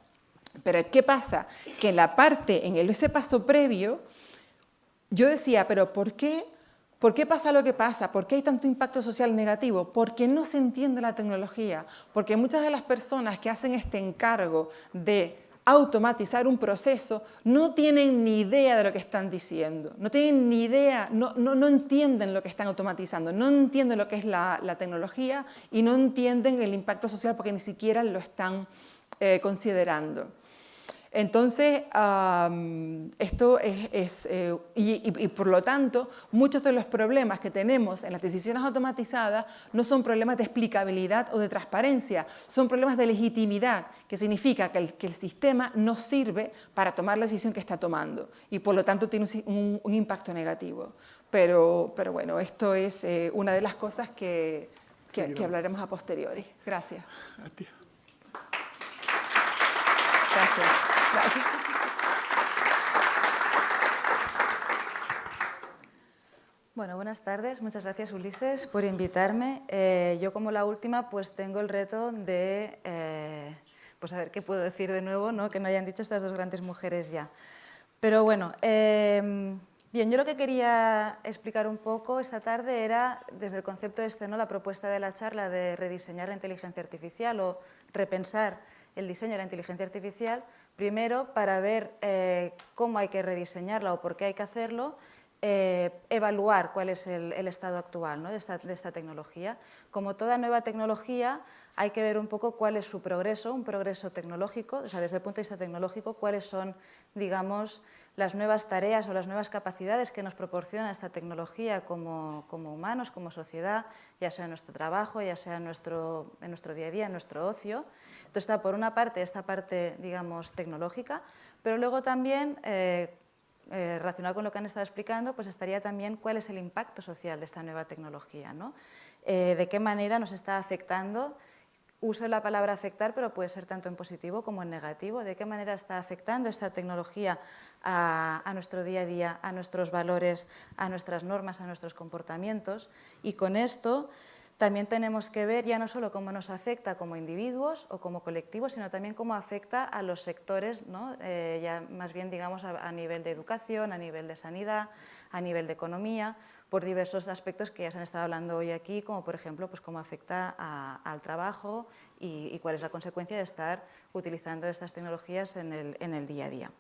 Pero ¿qué pasa? Que en la parte, en ese paso previo, yo decía, pero ¿por qué pasa lo que pasa? ¿Por qué hay tanto impacto social negativo? Porque no se entiende la tecnología, porque muchas de las personas que hacen este encargo de automatizar un proceso no tienen ni idea de lo que están diciendo, no tienen ni idea, no entienden lo que están automatizando, no entienden lo que es la tecnología y no entienden el impacto social porque ni siquiera lo están considerando. Entonces, esto y por lo tanto, muchos de los problemas que tenemos en las decisiones automatizadas no son problemas de explicabilidad o de transparencia, son problemas de legitimidad, que significa que el sistema no sirve para tomar la decisión que está tomando y por lo tanto tiene un impacto negativo. Pero bueno, esto es una de las cosas que hablaremos a posteriori. Gracias. A ti. Gracias. Gracias. Bueno, buenas tardes. Muchas gracias, Ulises, por invitarme. Yo, como la última, pues tengo el reto de pues a ver qué puedo decir de nuevo, ¿no? Que no hayan dicho estas 2 grandes mujeres ya. Pero bueno, bien, yo lo que quería explicar un poco esta tarde era, desde el concepto ¿no? La propuesta de la charla de rediseñar la inteligencia artificial o repensar el diseño de la inteligencia artificial, primero para ver cómo hay que rediseñarla o por qué hay que hacerlo, evaluar cuál es el estado actual, ¿no? de esta tecnología. Como toda nueva tecnología, hay que ver un poco cuál es su progreso, un progreso tecnológico, o sea, desde el punto de vista tecnológico, cuáles son, digamos, las nuevas tareas o las nuevas capacidades que nos proporciona esta tecnología como humanos, como sociedad, ya sea en nuestro trabajo, ya sea en nuestro día a día, en nuestro ocio. Entonces está por una parte esta parte, digamos, tecnológica, pero luego también, relacionado con lo que han estado explicando, pues estaría también cuál es el impacto social de esta nueva tecnología, ¿no? De qué manera nos está afectando. Uso la palabra afectar, pero puede ser tanto en positivo como en negativo. ¿De qué manera está afectando esta tecnología a nuestro día a día, a nuestros valores, a nuestras normas, a nuestros comportamientos? Y con esto también tenemos que ver ya no solo cómo nos afecta como individuos o como colectivos, sino también cómo afecta a los sectores, ¿no? Ya más bien digamos a nivel de educación, a nivel de sanidad, a nivel de economía, por diversos aspectos que ya se han estado hablando hoy aquí, como por ejemplo pues cómo afecta al trabajo y cuál es la consecuencia de estar utilizando estas tecnologías en el día a día.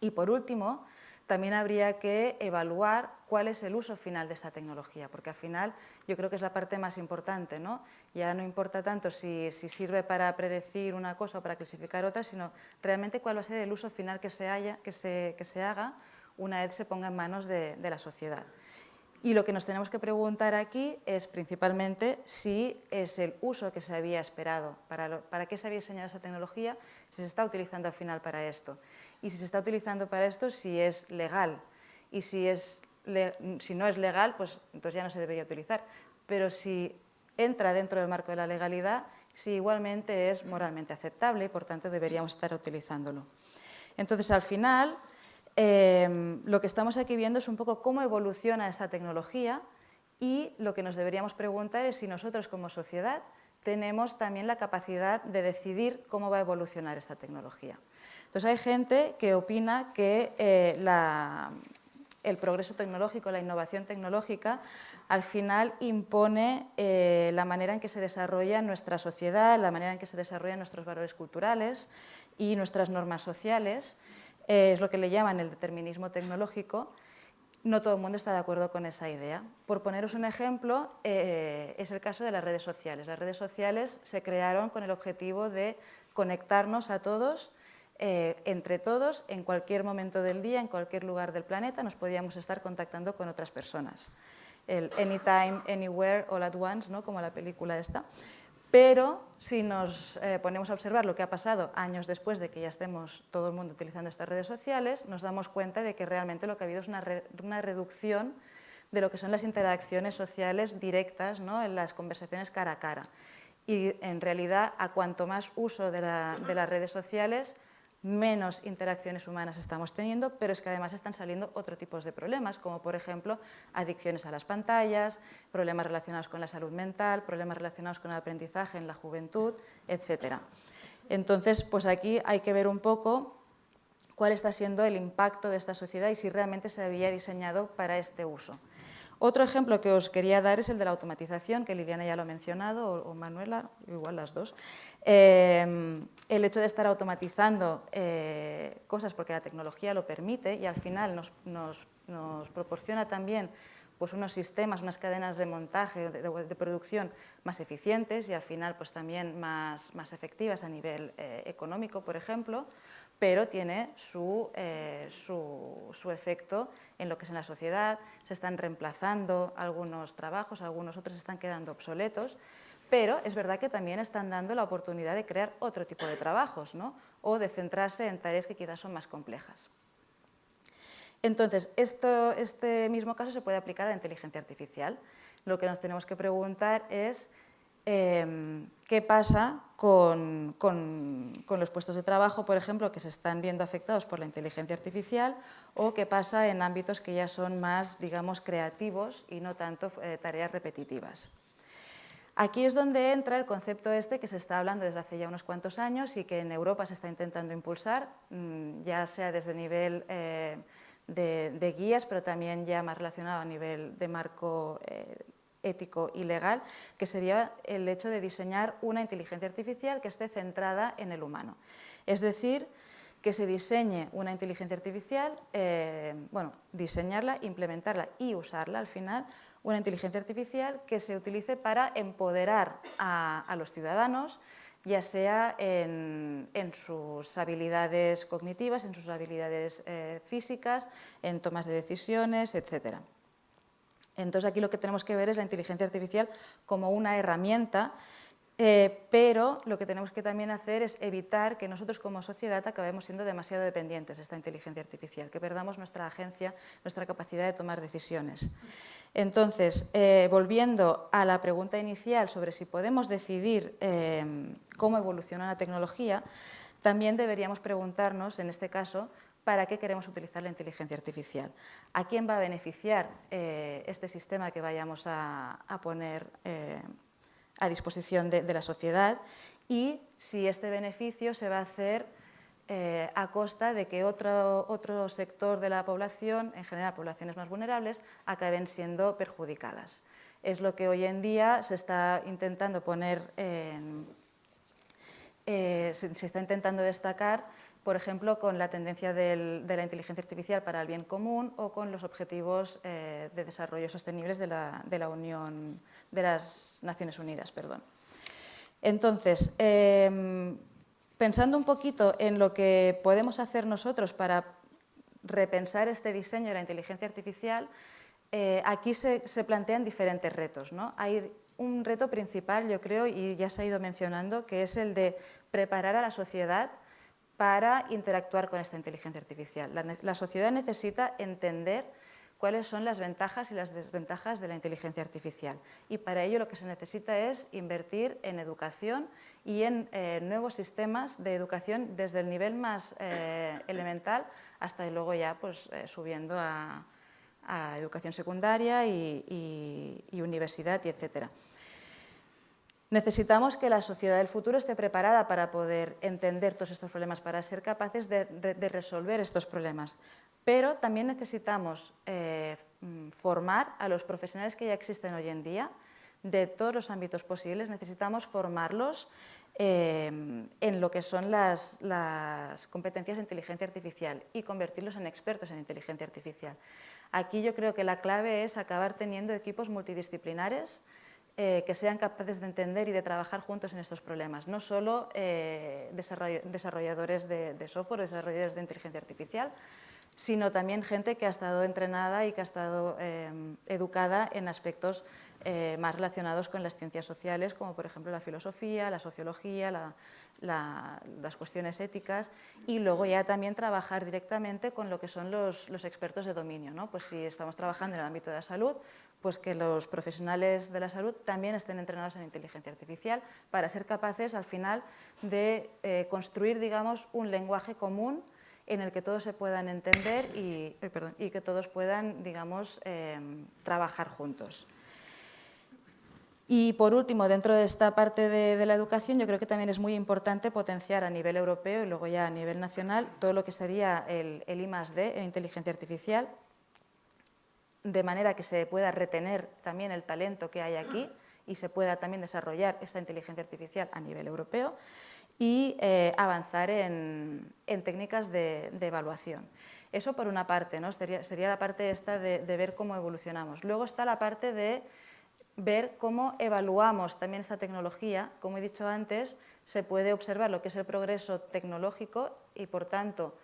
Y por último, también habría que evaluar cuál es el uso final de esta tecnología, porque al final yo creo que es la parte más importante, ¿no? Ya no importa tanto si sirve para predecir una cosa o para clasificar otra, sino realmente cuál va a ser el uso final que se haga una vez se ponga en manos de la sociedad. Y lo que nos tenemos que preguntar aquí es principalmente si es el uso que se había esperado, para qué se había diseñado esa tecnología, si se está utilizando al final para esto. Y si se está utilizando para esto, si es legal. Y si no es legal, pues entonces ya no se debería utilizar. Pero si entra dentro del marco de la legalidad, si igualmente es moralmente aceptable y por tanto deberíamos estar utilizándolo. Entonces, al final, lo que estamos aquí viendo es un poco cómo evoluciona esta tecnología y lo que nos deberíamos preguntar es si nosotros como sociedad tenemos también la capacidad de decidir cómo va a evolucionar esta tecnología. Entonces, hay gente que opina que el progreso tecnológico, la innovación tecnológica, al final impone la manera en que se desarrolla nuestra sociedad, la manera en que se desarrollan nuestros valores culturales y nuestras normas sociales. Es lo que le llaman el determinismo tecnológico. No todo el mundo está de acuerdo con esa idea. Por poneros un ejemplo, es el caso de las redes sociales. Las redes sociales se crearon con el objetivo de conectarnos a todos, entre todos, en cualquier momento del día, en cualquier lugar del planeta, nos podíamos estar contactando con otras personas. El anytime, anywhere, all at once, ¿no? Como la película esta. Pero si nos ponemos a observar lo que ha pasado años después de que ya estemos todo el mundo utilizando estas redes sociales, nos damos cuenta de que realmente lo que ha habido es una reducción de lo que son las interacciones sociales directas, ¿no? En las conversaciones cara a cara. Y en realidad, a cuanto más uso de las redes sociales, menos interacciones humanas estamos teniendo, pero es que además están saliendo otro tipo de problemas, como por ejemplo adicciones a las pantallas, problemas relacionados con la salud mental, problemas relacionados con el aprendizaje en la juventud, etc. Entonces, pues aquí hay que ver un poco cuál está siendo el impacto de esta sociedad y si realmente se había diseñado para este uso. Otro ejemplo que os quería dar es el de la automatización, que Liliana ya lo ha mencionado, o Manuela, igual las dos. El hecho de estar automatizando cosas porque la tecnología lo permite y al final nos proporciona también pues, unos sistemas, unas cadenas de montaje, de producción más eficientes y al final pues, también más efectivas a nivel económico, por ejemplo, pero tiene su efecto en lo que es en la sociedad. Se están reemplazando algunos trabajos, algunos otros están quedando obsoletos, pero es verdad que también están dando la oportunidad de crear otro tipo de trabajos, ¿no? O de centrarse en tareas que quizás son más complejas. Entonces, este mismo caso se puede aplicar a la inteligencia artificial. Lo que nos tenemos que preguntar es qué pasa con los puestos de trabajo, por ejemplo, que se están viendo afectados por la inteligencia artificial o qué pasa en ámbitos que ya son más, digamos, creativos y no tanto tareas repetitivas. Aquí es donde entra el concepto este que se está hablando desde hace ya unos cuantos años y que en Europa se está intentando impulsar, ya sea desde el nivel de guías, pero también ya más relacionado a nivel de marco ético y legal, que sería el hecho de diseñar una inteligencia artificial que esté centrada en el humano. Es decir, que se diseñe una inteligencia artificial, diseñarla, implementarla y usarla al final, una inteligencia artificial que se utilice para empoderar a los ciudadanos, ya sea en sus habilidades cognitivas, en sus habilidades físicas, en tomas de decisiones, etc. Entonces, aquí lo que tenemos que ver es la inteligencia artificial como una herramienta, pero lo que tenemos que también hacer es evitar que nosotros como sociedad acabemos siendo demasiado dependientes de esta inteligencia artificial, que perdamos nuestra agencia, nuestra capacidad de tomar decisiones. Entonces, volviendo a la pregunta inicial sobre si podemos decidir cómo evoluciona la tecnología, también deberíamos preguntarnos, en este caso, ¿para qué queremos utilizar la inteligencia artificial? ¿A quién va a beneficiar este sistema que vayamos a poner a disposición de la sociedad? Y si este beneficio se va a hacer a costa de que otro sector de la población, en general poblaciones más vulnerables, acaben siendo perjudicadas. Es lo que hoy en día se está intentando poner, se está intentando destacar, por ejemplo, con la tendencia de la inteligencia artificial para el bien común o con los objetivos de desarrollo sostenibles de las Naciones Unidas. Perdón. Entonces, pensando un poquito en lo que podemos hacer nosotros para repensar este diseño de la inteligencia artificial, aquí se plantean diferentes retos, ¿no? Hay un reto principal, yo creo, y ya se ha ido mencionando, que es el de preparar a la sociedad para interactuar con esta inteligencia artificial. La sociedad necesita entender cuáles son las ventajas y las desventajas de la inteligencia artificial. Y para ello lo que se necesita es invertir en educación y en nuevos sistemas de educación desde el nivel más elemental hasta luego ya pues, subiendo a educación secundaria y universidad, y etcétera. Necesitamos que la sociedad del futuro esté preparada para poder entender todos estos problemas, para ser capaces de resolver estos problemas. Pero también necesitamos formar a los profesionales que ya existen hoy en día, de todos los ámbitos posibles. Necesitamos formarlos en lo que son las competencias de inteligencia artificial y convertirlos en expertos en inteligencia artificial. Aquí yo creo que la clave es acabar teniendo equipos multidisciplinares que sean capaces de entender y de trabajar juntos en estos problemas, no solo desarrolladores de software, desarrolladores de inteligencia artificial, sino también gente que ha estado entrenada y que ha estado educada en aspectos más relacionados con las ciencias sociales, como por ejemplo la filosofía, la sociología, las cuestiones éticas, y luego ya también trabajar directamente con lo que son los expertos de dominio, ¿no? Pues si estamos trabajando en el ámbito de la salud, pues que los profesionales de la salud también estén entrenados en inteligencia artificial para ser capaces al final de construir, digamos, un lenguaje común en el que todos se puedan entender y que todos puedan, digamos, trabajar juntos. Y por último, dentro de esta parte de la educación, yo creo que también es muy importante potenciar a nivel europeo y luego ya a nivel nacional todo lo que sería el I+D en inteligencia artificial, de manera que se pueda retener también el talento que hay aquí y se pueda también desarrollar esta inteligencia artificial a nivel europeo y avanzar en técnicas de evaluación. Eso por una parte, ¿no? Sería la parte esta de ver cómo evolucionamos. Luego está la parte de ver cómo evaluamos también esta tecnología. Como he dicho antes, se puede observar lo que es el progreso tecnológico y, por tanto,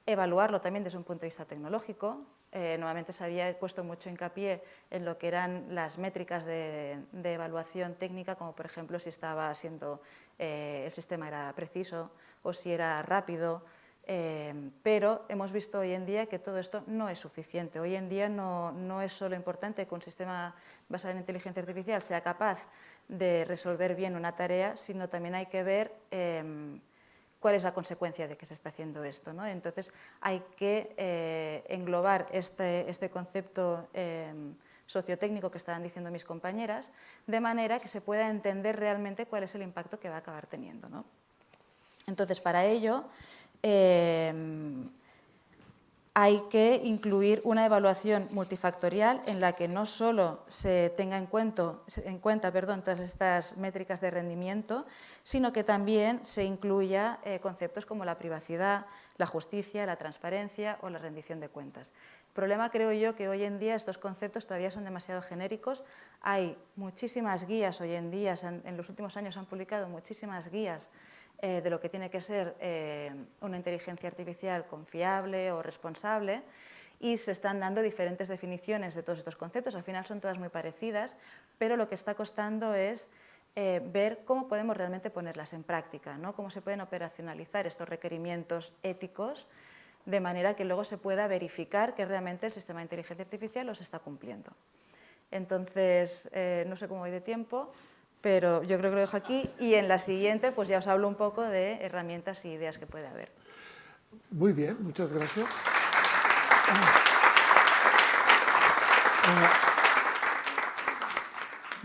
evaluarlo también desde un punto de vista tecnológico. Nuevamente se había puesto mucho hincapié en lo que eran las métricas de evaluación técnica, como por ejemplo si estaba siendo, el sistema era preciso o si era rápido, pero hemos visto hoy en día que todo esto no es suficiente. Hoy en día no es solo importante que un sistema basado en inteligencia artificial sea capaz de resolver bien una tarea, sino también hay que ver cuál es la consecuencia de que se está haciendo esto, ¿no? Entonces hay que englobar este concepto sociotécnico que estaban diciendo mis compañeras, de manera que se pueda entender realmente cuál es el impacto que va a acabar teniendo, ¿no? Entonces, para ello hay que incluir una evaluación multifactorial en la que no solo se tenga en cuenta todas estas métricas de rendimiento, sino que también se incluya conceptos como la privacidad, la justicia, la transparencia o la rendición de cuentas. El problema, creo yo, que hoy en día estos conceptos todavía son demasiado genéricos. Hay muchísimas guías hoy en día, en los últimos años se han publicado muchísimas guías de lo que tiene que ser una inteligencia artificial confiable o responsable, y se están dando diferentes definiciones de todos estos conceptos. Al final son todas muy parecidas, pero lo que está costando es ver cómo podemos realmente ponerlas en práctica, ¿no? Cómo se pueden operacionalizar estos requerimientos éticos de manera que luego se pueda verificar que realmente el sistema de inteligencia artificial los está cumpliendo. Entonces, no sé cómo voy de tiempo, pero yo creo que lo dejo aquí y en la siguiente pues ya os hablo un poco de herramientas e ideas que puede haber. Muy bien, muchas gracias.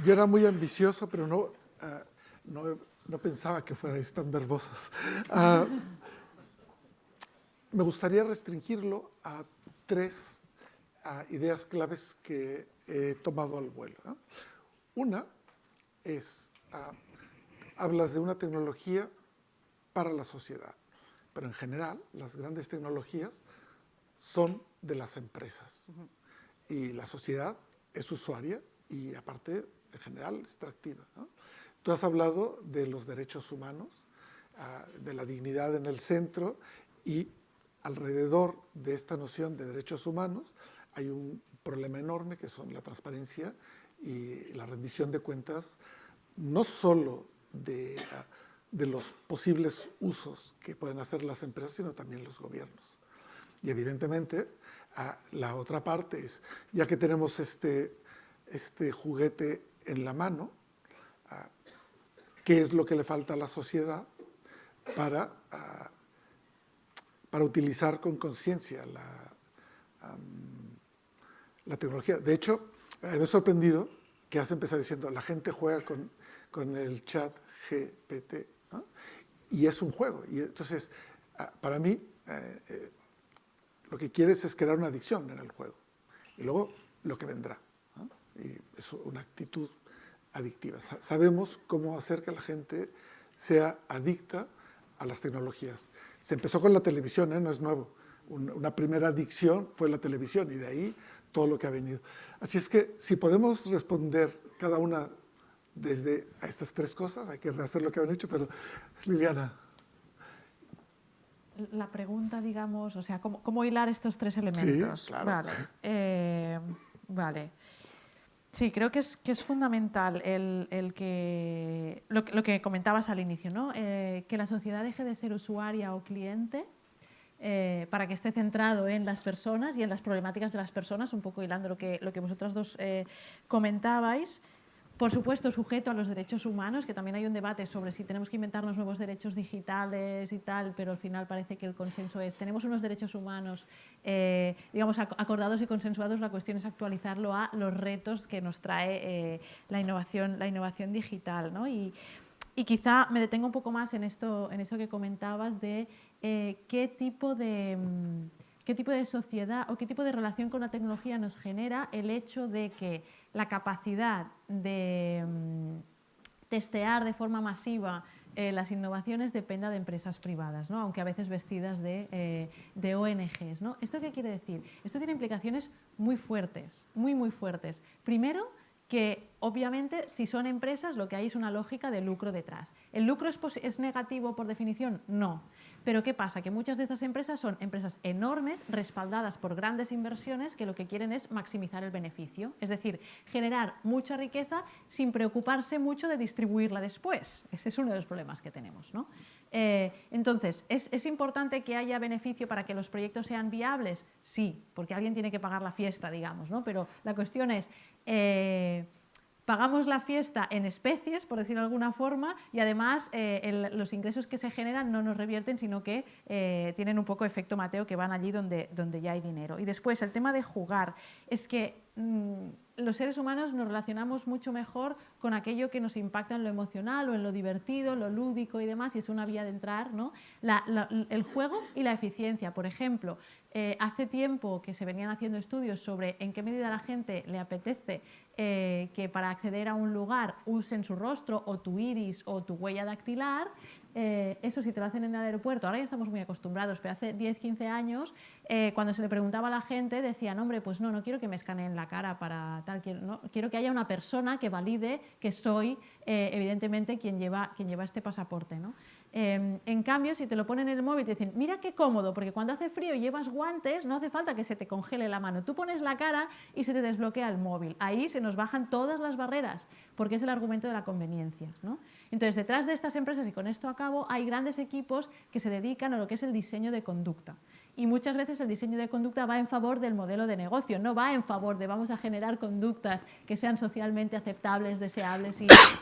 Yo era muy ambicioso, pero no pensaba que fuerais tan verbosas. Me gustaría restringirlo a 3 ideas claves que he tomado al vuelo, ¿eh? Una es, hablas de una tecnología para la sociedad, pero en general las grandes tecnologías son de las empresas y la sociedad es usuaria y aparte en general extractiva, ¿no? Tú has hablado de los derechos humanos, de la dignidad en el centro, y alrededor de esta noción de derechos humanos hay un problema enorme que son la transparencia y la rendición de cuentas, no solo de los posibles usos que pueden hacer las empresas, sino también los gobiernos. Y evidentemente La otra parte es, ya que tenemos este juguete en la mano, ¿qué es lo que le falta a la sociedad para utilizar con conciencia la tecnología? De hecho, me he sorprendido que has empezado diciendo, la gente juega con el chat GPT, ¿no? Y es un juego. Y entonces, para mí, lo que quieres es crear una adicción en el juego. Y luego, lo que vendrá, ¿no? Y es una actitud adictiva. Sabemos cómo hacer que la gente sea adicta a las tecnologías. Se empezó con la televisión, no es nuevo. Una primera adicción fue la televisión y de ahí todo lo que ha venido. Así es que si podemos responder cada una desde a estas tres cosas, hay que rehacer lo que han hecho, pero Liliana. La pregunta, digamos, o sea, ¿cómo hilar estos tres elementos? Sí, claro. Vale. Vale. Sí, creo que es fundamental lo que comentabas al inicio, ¿no? Que la sociedad deje de ser usuaria o cliente para que esté centrado en las personas y en las problemáticas de las personas, un poco hilando lo que vosotras dos comentabais. Por supuesto, sujeto a los derechos humanos, que también hay un debate sobre si tenemos que inventarnos nuevos derechos digitales y tal, pero al final parece que el consenso es, tenemos unos derechos humanos, digamos, acordados y consensuados, la cuestión es actualizarlo a los retos que nos trae la innovación digital, ¿no? Y quizá me detengo un poco más en esto que comentabas de qué tipo de sociedad o qué tipo de relación con la tecnología nos genera el hecho de que la capacidad de testear de forma masiva las innovaciones dependa de empresas privadas, ¿no? Aunque a veces vestidas de ONGs, ¿no? ¿Esto qué quiere decir? Esto tiene implicaciones muy fuertes, muy fuertes. Primero, que obviamente si son empresas lo que hay es una lógica de lucro detrás. ¿El lucro es negativo por definición? No. Pero ¿qué pasa? Que muchas de estas empresas son empresas enormes, respaldadas por grandes inversiones que lo que quieren es maximizar el beneficio. Es decir, generar mucha riqueza sin preocuparse mucho de distribuirla después. Ese es uno de los problemas que tenemos, ¿no? Entonces, ¿es importante que haya beneficio para que los proyectos sean viables? Sí, porque alguien tiene que pagar la fiesta, digamos, ¿no? Pero la cuestión es... pagamos la fiesta en especies, por decirlo de alguna forma, y además los ingresos que se generan no nos revierten, sino que tienen un poco efecto Mateo, que van allí donde ya hay dinero. Y después, el tema de jugar. Es que los seres humanos nos relacionamos mucho mejor con aquello que nos impacta en lo emocional o en lo divertido, lo lúdico y demás, y es una vía de entrar, ¿no? El juego y la eficiencia. Por ejemplo, hace tiempo que se venían haciendo estudios sobre en qué medida a la gente le apetece que para acceder a un lugar usen su rostro o tu iris o tu huella dactilar. Eso si te lo hacen en el aeropuerto, ahora ya estamos muy acostumbrados, pero hace 10-15 años, cuando se le preguntaba a la gente, decían, hombre, pues no quiero que me escaneen la cara para tal, quiero que haya una persona que valide que soy evidentemente quien lleva este pasaporte, ¿no? En cambio, si te lo ponen en el móvil y te dicen, mira qué cómodo, porque cuando hace frío y llevas guantes, no hace falta que se te congele la mano. Tú pones la cara y se te desbloquea el móvil. Ahí se nos bajan todas las barreras, porque es el argumento de la conveniencia, ¿no? Entonces, detrás de estas empresas, y con esto acabo, hay grandes equipos que se dedican a lo que es el diseño de conducta. Y muchas veces el diseño de conducta va en favor del modelo de negocio, no va en favor de vamos a generar conductas que sean socialmente aceptables, deseables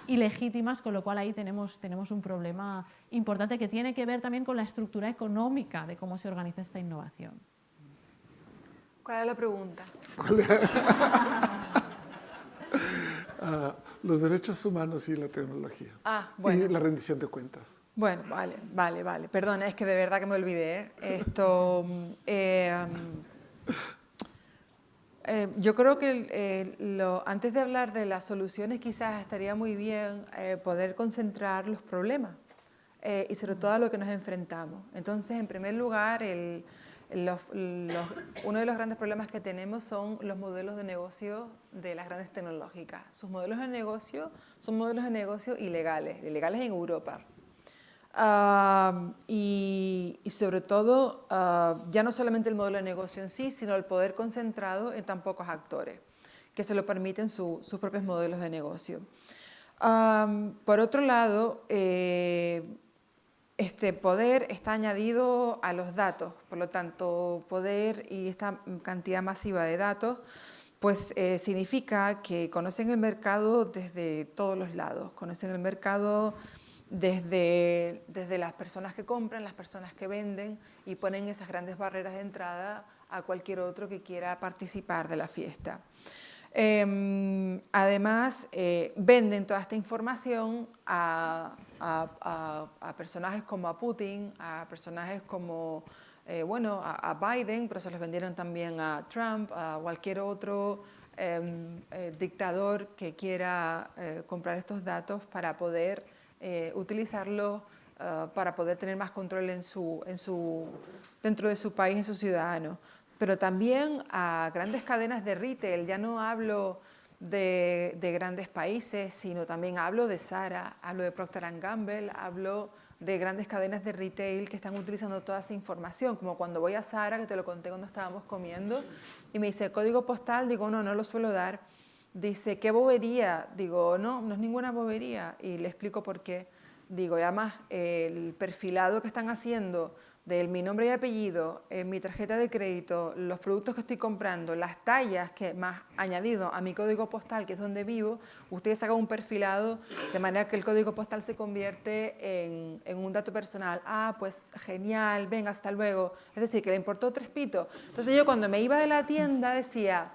y legítimas, con lo cual ahí tenemos un problema importante que tiene que ver también con la estructura económica de cómo se organiza esta innovación. ¿Cuál es la pregunta? Los derechos humanos y la tecnología. Bueno. Y la rendición de cuentas. Bueno, vale. Perdona, es que de verdad que me olvidé. Esto, yo creo que antes de hablar de las soluciones, quizás estaría muy bien poder concentrar los problemas y sobre todo a lo que nos enfrentamos. Entonces, en primer lugar, uno de los grandes problemas que tenemos son los modelos de negocio de las grandes tecnológicas. Sus modelos de negocio son modelos de negocio ilegales en Europa. Y sobre todo, ya no solamente el modelo de negocio en sí, sino el poder concentrado en tan pocos actores que se lo permiten sus propios modelos de negocio. Por otro lado, este poder está añadido a los datos, por lo tanto, poder y esta cantidad masiva de datos, pues significa que conocen el mercado desde todos los lados, conocen el mercado desde las personas que compran, las personas que venden y ponen esas grandes barreras de entrada a cualquier otro que quiera participar de la fiesta. Además, venden toda esta información a personajes como a Putin, a personajes como bueno, a Biden, pero se los vendieron también a Trump, a cualquier otro dictador que quiera comprar estos datos para poder utilizarlos, para poder tener más control dentro de su país, en sus ciudadanos. Pero también a grandes cadenas de retail, ya no hablo de grandes países, sino también hablo de Zara, hablo de Procter & Gamble, hablo de grandes cadenas de retail que están utilizando toda esa información, como cuando voy a Zara, que te lo conté cuando estábamos comiendo, y me dice, código postal, digo, no lo suelo dar. Dice, ¿qué bobería? Digo, no es ninguna bobería, y le explico por qué. Digo, y además, el perfilado que están haciendo de mi nombre y apellido, mi tarjeta de crédito, los productos que estoy comprando, las tallas que más añadido a mi código postal, que es donde vivo, ustedes hagan un perfilado de manera que el código postal se convierte en un dato personal. Ah, pues genial, venga, hasta luego. Es decir, que le importó 3 pitos. Entonces yo cuando me iba de la tienda decía,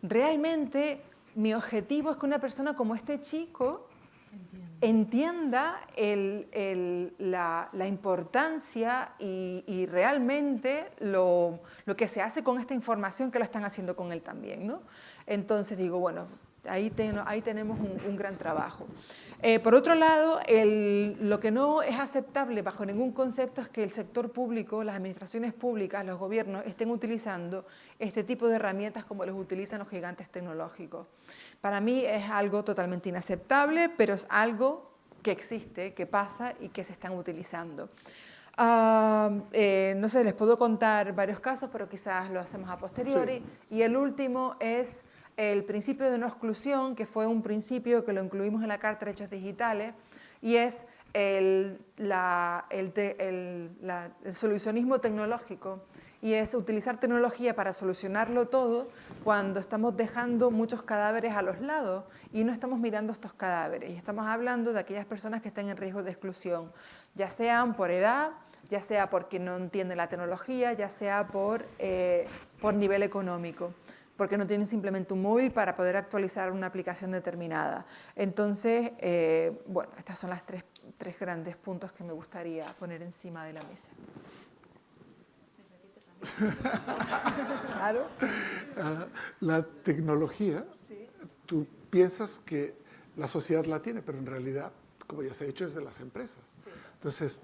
realmente mi objetivo es que una persona como este chico entienda la importancia y realmente lo que se hace con esta información que lo están haciendo con él también, ¿no? Entonces digo, bueno, ahí tenemos un gran trabajo. Por otro lado, lo que no es aceptable bajo ningún concepto es que el sector público, las administraciones públicas, los gobiernos estén utilizando este tipo de herramientas como los utilizan los gigantes tecnológicos. Para mí es algo totalmente inaceptable, pero es algo que existe, que pasa y que se están utilizando. No sé, les puedo contar varios casos, pero quizás lo hacemos a posteriori. Sí. Y el último es el principio de no exclusión, que fue un principio que lo incluimos en la Carta de Derechos Digitales, y es el solucionismo tecnológico, y es utilizar tecnología para solucionarlo todo cuando estamos dejando muchos cadáveres a los lados y no estamos mirando estos cadáveres. Y estamos hablando de aquellas personas que están en riesgo de exclusión, ya sean por edad, ya sea porque no entienden la tecnología, ya sea por nivel económico, porque no tienen simplemente un móvil para poder actualizar una aplicación determinada. Entonces, bueno, estos son los tres grandes puntos que me gustaría poner encima de la mesa. Claro. La tecnología, ¿sí? Tú piensas que la sociedad la tiene, pero en realidad, como ya se ha dicho, es de las empresas. Sí. Entonces,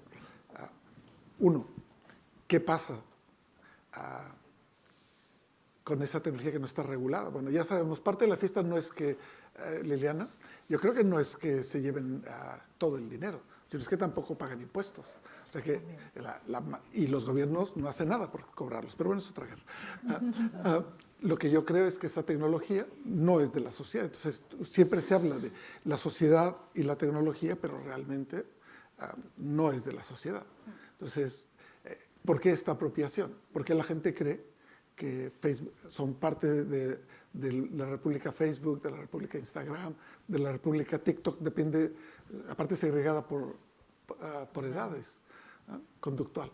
uno, ¿qué pasa con esa tecnología que no está regulada? Bueno, ya sabemos, parte de la fiesta no es que, Liliana, yo creo que no es que se lleven todo el dinero, sino es que tampoco pagan impuestos. O sea que y los gobiernos no hacen nada por cobrarlos, pero bueno, es otra guerra. Lo que yo creo es que esta tecnología no es de la sociedad. Entonces, siempre se habla de la sociedad y la tecnología, pero realmente no es de la sociedad. Entonces, ¿por qué esta apropiación? Porque la gente cree que Facebook, son parte de la República Facebook, de la República Instagram, de la República TikTok, depende, aparte segregada por edades, conductual.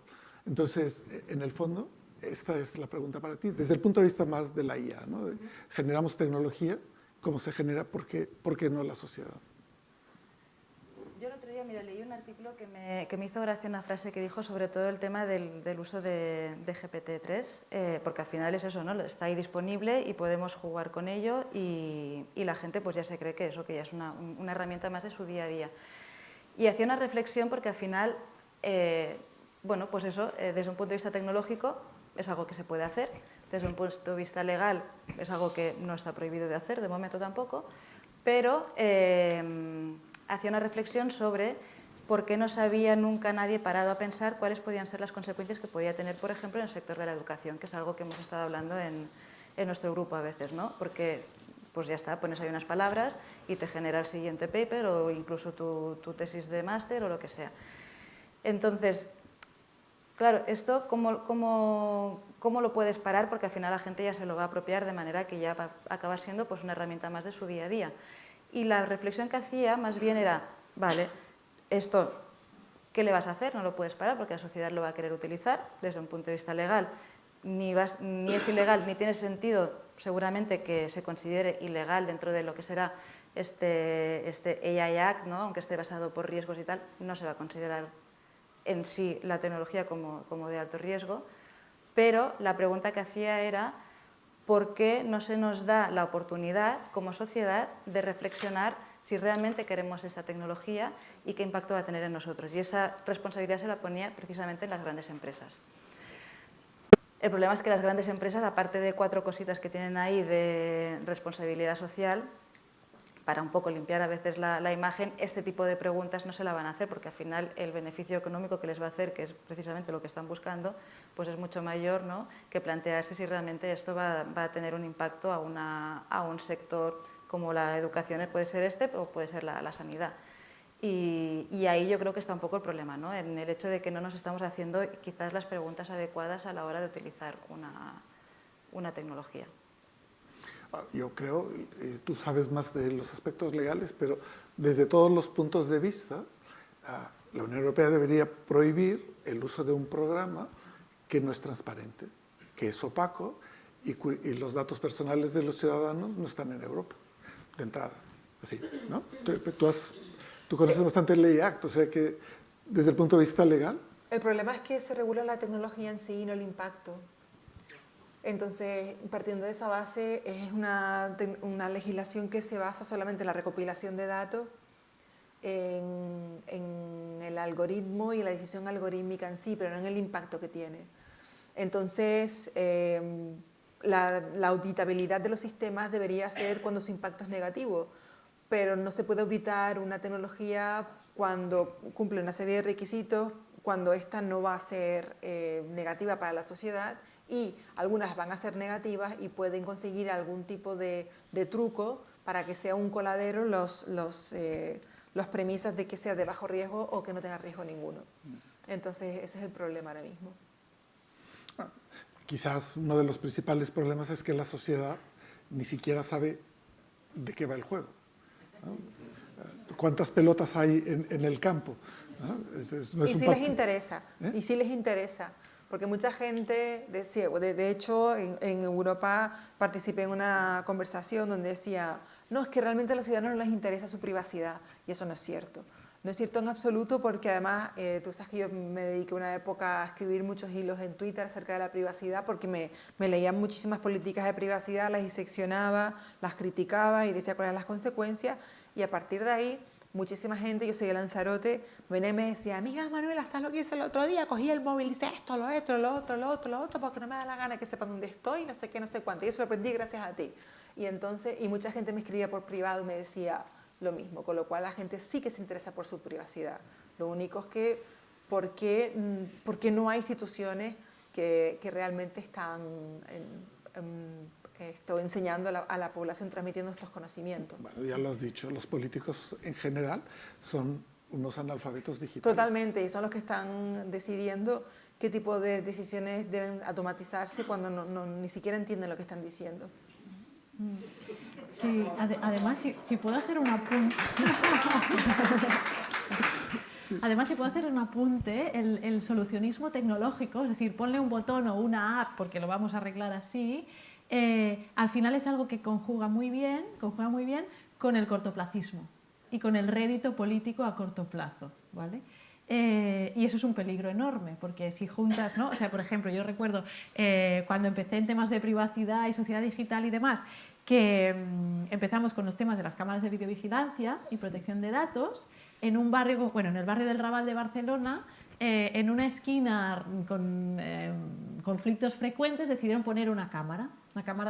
Entonces, en el fondo, esta es la pregunta para ti, desde el punto de vista más de la IA, ¿no? Generamos tecnología, ¿cómo se genera? ¿Por qué no la sociedad? Yo el otro día, mira, leí un artículo que me hizo gracia una frase que dijo sobre todo el tema del uso de GPT-3, porque al final es eso, ¿no? Está ahí disponible y podemos jugar con ello y la gente pues ya se cree que eso, que ya es una herramienta más de su día a día. Y hacía una reflexión porque al final, bueno, pues eso, desde un punto de vista tecnológico es algo que se puede hacer, desde un punto de vista legal es algo que no está prohibido de hacer, de momento tampoco, pero hacía una reflexión sobre por qué no se había nunca nadie parado a pensar cuáles podían ser las consecuencias que podía tener, por ejemplo, en el sector de la educación, que es algo que hemos estado hablando en nuestro grupo a veces, ¿no? Porque pues ya está, pones ahí unas palabras y te genera el siguiente paper o incluso tu tesis de máster o lo que sea. Entonces, claro, esto ¿cómo lo puedes parar? Porque al final la gente ya se lo va a apropiar de manera que ya va a acabar siendo pues, una herramienta más de su día a día. Y la reflexión que hacía más bien era, vale, esto, ¿qué le vas a hacer? No lo puedes parar porque la sociedad lo va a querer utilizar desde un punto de vista legal. Ni es ilegal, ni tiene sentido seguramente que se considere ilegal dentro de lo que será este AI Act, ¿no? Aunque esté basado por riesgos y tal, no se va a considerar en sí la tecnología como de alto riesgo, pero la pregunta que hacía era ¿por qué no se nos da la oportunidad como sociedad de reflexionar si realmente queremos esta tecnología y qué impacto va a tener en nosotros? Y esa responsabilidad se la ponía precisamente en las grandes empresas. El problema es que las grandes empresas, aparte de 4 cositas que tienen ahí de responsabilidad social, para un poco limpiar a veces la imagen, este tipo de preguntas no se la van a hacer porque al final el beneficio económico que les va a hacer, que es precisamente lo que están buscando, pues es mucho mayor, ¿no?, que plantearse si realmente esto va a tener un impacto a un sector como la educación, puede ser este o puede ser la sanidad. Y ahí yo creo que está un poco el problema, ¿no?, en el hecho de que no nos estamos haciendo quizás las preguntas adecuadas a la hora de utilizar una tecnología. Yo creo, tú sabes más de los aspectos legales, pero desde todos los puntos de vista, la Unión Europea debería prohibir el uso de un programa que no es transparente, que es opaco y los datos personales de los ciudadanos no están en Europa, de entrada. Así, ¿no? Tú conoces bastante el Ley Act, o sea que desde el punto de vista legal. El problema es que se regula la tecnología en sí y no el impacto. Entonces, partiendo de esa base, es una legislación que se basa solamente en la recopilación de datos, en el algoritmo y la decisión algorítmica en sí, pero no en el impacto que tiene. Entonces, la auditabilidad de los sistemas debería ser cuando su impacto es negativo, pero no se puede auditar una tecnología cuando cumple una serie de requisitos, cuando esta no va a ser negativa para la sociedad, y algunas van a ser negativas y pueden conseguir algún tipo de truco para que sea un coladero las premisas de que sea de bajo riesgo o que no tenga riesgo ninguno. Entonces ese es el problema ahora mismo. Quizás uno de los principales problemas es que la sociedad ni siquiera sabe de qué va el juego, ¿no? ¿Cuántas pelotas hay en el campo? ¿No? No es y si les interesa, y si les interesa. Porque mucha gente decía, de hecho en Europa participé en una conversación donde decía, no, es que realmente a los ciudadanos no les interesa su privacidad, y eso no es cierto. No es cierto en absoluto porque además, tú sabes que yo me dediqué una época a escribir muchos hilos en Twitter acerca de la privacidad porque me leía muchísimas políticas de privacidad, las diseccionaba, las criticaba y decía cuáles eran las consecuencias, y a partir de ahí muchísima gente, yo soy de Lanzarote, venía y me decía, amiga Manuela, ¿sabes lo que hice el otro día? Cogí el móvil y hice esto, lo otro, porque no me da la gana que sepan dónde estoy, no sé qué, no sé cuánto. Y eso lo aprendí gracias a ti. Y entonces, y mucha gente me escribía por privado y me decía lo mismo, con lo cual la gente sí que se interesa por su privacidad. Lo único es que, ¿por qué no hay instituciones que realmente están enseñando a la población, transmitiendo estos conocimientos? Bueno, ya lo has dicho, los políticos en general son unos analfabetos digitales. Totalmente, y son los que están decidiendo qué tipo de decisiones deben automatizarse cuando ni siquiera entienden lo que están diciendo. Sí, además, si puedo hacer un apunte... Además, si puedo hacer un apunte, el solucionismo tecnológico, es decir, ponle un botón o una app porque lo vamos a arreglar así, al final es algo que conjuga muy bien con el cortoplacismo y con el rédito político a corto plazo, ¿vale? Y eso es un peligro enorme, porque si juntas, ¿no? O sea, por ejemplo, yo recuerdo cuando empecé en temas de privacidad y sociedad digital y demás, que empezamos con los temas de las cámaras de videovigilancia y protección de datos en un barrio, bueno, en el barrio del Raval de Barcelona, en una esquina con conflictos frecuentes decidieron poner una cámara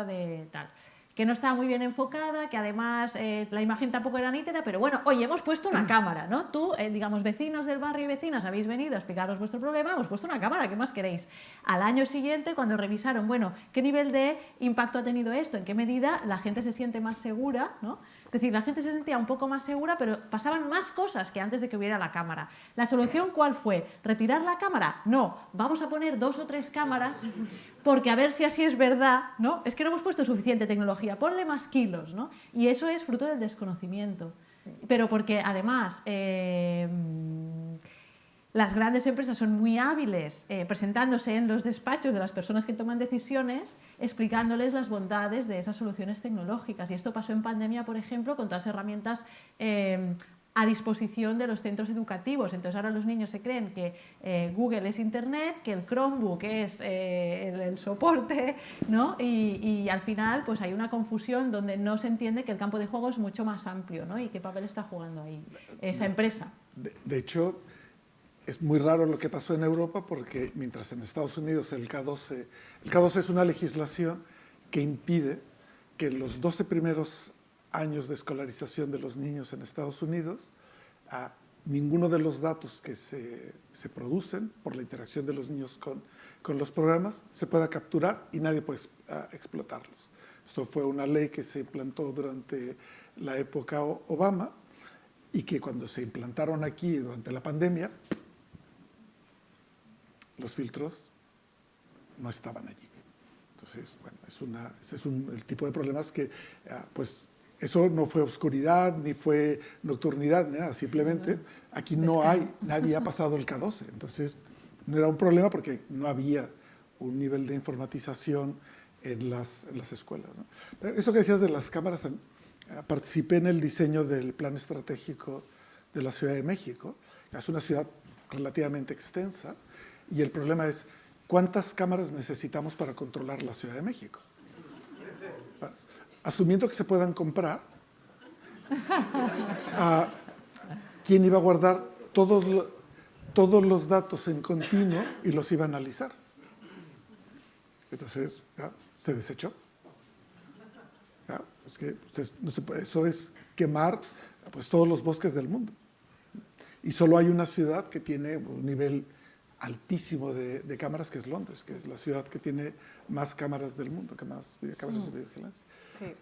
de tal, que no estaba muy bien enfocada, que además la imagen tampoco era nítida, pero bueno, oye, hemos puesto una cámara, ¿no? Tú, digamos, vecinos del barrio y vecinas, habéis venido a explicaros vuestro problema, hemos puesto una cámara, ¿qué más queréis? Al año siguiente, cuando revisaron, bueno, ¿qué nivel de impacto ha tenido esto? ¿En qué medida la gente se siente más segura, ¿no? Es decir, la gente se sentía un poco más segura, pero pasaban más cosas que antes de que hubiera la cámara. ¿La solución cuál fue? ¿Retirar la cámara? No, vamos a poner 2 o 3 cámaras porque a ver si así es verdad, ¿no? Es que no hemos puesto suficiente tecnología, ponle más kilos, ¿no? Y eso es fruto del desconocimiento. Pero porque además las grandes empresas son muy hábiles presentándose en los despachos de las personas que toman decisiones, explicándoles las bondades de esas soluciones tecnológicas. Y esto pasó en pandemia, por ejemplo, con todas las herramientas a disposición de los centros educativos. Entonces ahora los niños se creen que Google es Internet, que el Chromebook es el soporte, ¿no? Y al final pues hay una confusión donde no se entiende que el campo de juego es mucho más amplio, ¿no? Y qué papel está jugando ahí esa empresa. De hecho, es muy raro lo que pasó en Europa porque mientras en Estados Unidos el K12 es una legislación que impide que los 12 primeros años de escolarización de los niños en Estados Unidos, ninguno de los datos que se producen por la interacción de los niños con los programas se pueda capturar y nadie puede explotarlos. Esto fue una ley que se implantó durante la época Obama y que cuando se implantaron aquí durante la pandemia, los filtros no estaban allí. Entonces, bueno, ese es el tipo de problemas que, pues, eso no fue oscuridad, ni fue nocturnidad, ni nada, simplemente aquí nadie ha pasado el K12. Entonces, no era un problema porque no había un nivel de informatización en las escuelas, ¿no? Eso que decías de las cámaras, participé en el diseño del plan estratégico de la Ciudad de México. Es una ciudad relativamente extensa y el problema es ¿cuántas cámaras necesitamos para controlar la Ciudad de México? Asumiendo que se puedan comprar, ¿quién iba a guardar todos los datos en continuo y los iba a analizar? Entonces, se desechó. Es que eso es quemar pues, todos los bosques del mundo. Y solo hay una ciudad que tiene un nivel altísimo de cámaras, que es Londres, que es la ciudad que tiene más cámaras del mundo, que más cámaras de videovigilancia. Sí,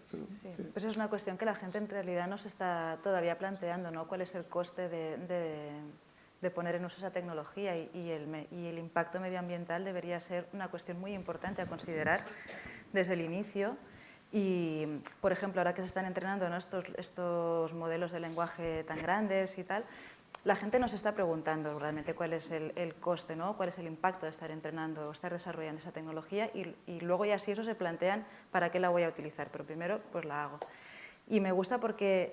sí. Pues es una cuestión que la gente en realidad no se está todavía planteando, ¿no? ¿Cuál es el coste de poner en uso esa tecnología? Y el impacto medioambiental debería ser una cuestión muy importante a considerar desde el inicio. Y, por ejemplo, ahora que se están entrenando, ¿no? estos modelos de lenguaje tan grandes y tal, la gente nos está preguntando realmente cuál es el coste, ¿no? Cuál es el impacto de estar entrenando o estar desarrollando esa tecnología y luego ya si eso se plantean para qué la voy a utilizar, pero primero pues la hago. Y me gusta porque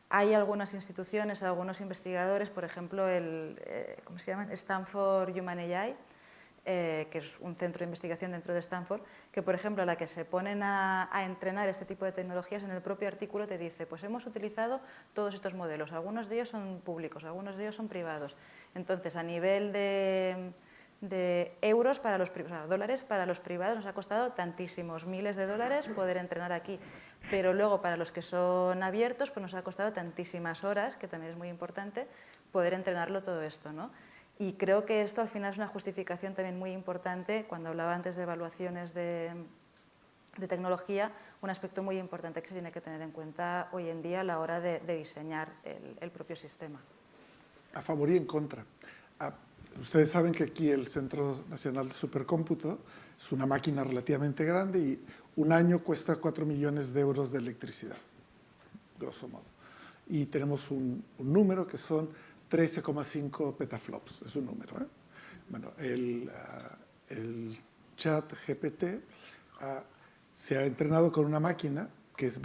hay algunas instituciones, algunos investigadores, por ejemplo, ¿cómo se llaman? Stanford Human AI, que es un centro de investigación dentro de Stanford, que por ejemplo a la que se ponen a entrenar este tipo de tecnologías, en el propio artículo te dice, pues hemos utilizado todos estos modelos, algunos de ellos son públicos, algunos de ellos son privados. Entonces, a nivel de euros para los privados, dólares para los privados nos ha costado tantísimos miles de dólares poder entrenar aquí, pero luego para los que son abiertos pues nos ha costado tantísimas horas, que también es muy importante, poder entrenarlo todo esto, ¿no? Y creo que esto al final es una justificación también muy importante, cuando hablaba antes de evaluaciones de tecnología, un aspecto muy importante que se tiene que tener en cuenta hoy en día a la hora de diseñar el propio sistema. A favor y en contra. Ustedes saben que aquí el Centro Nacional de Supercómputo es una máquina relativamente grande y un año cuesta 4 millones de euros de electricidad, grosso modo. Y tenemos un número que son 13,5 petaflops, es un número, ¿eh? Bueno, el chat GPT se ha entrenado con una máquina que es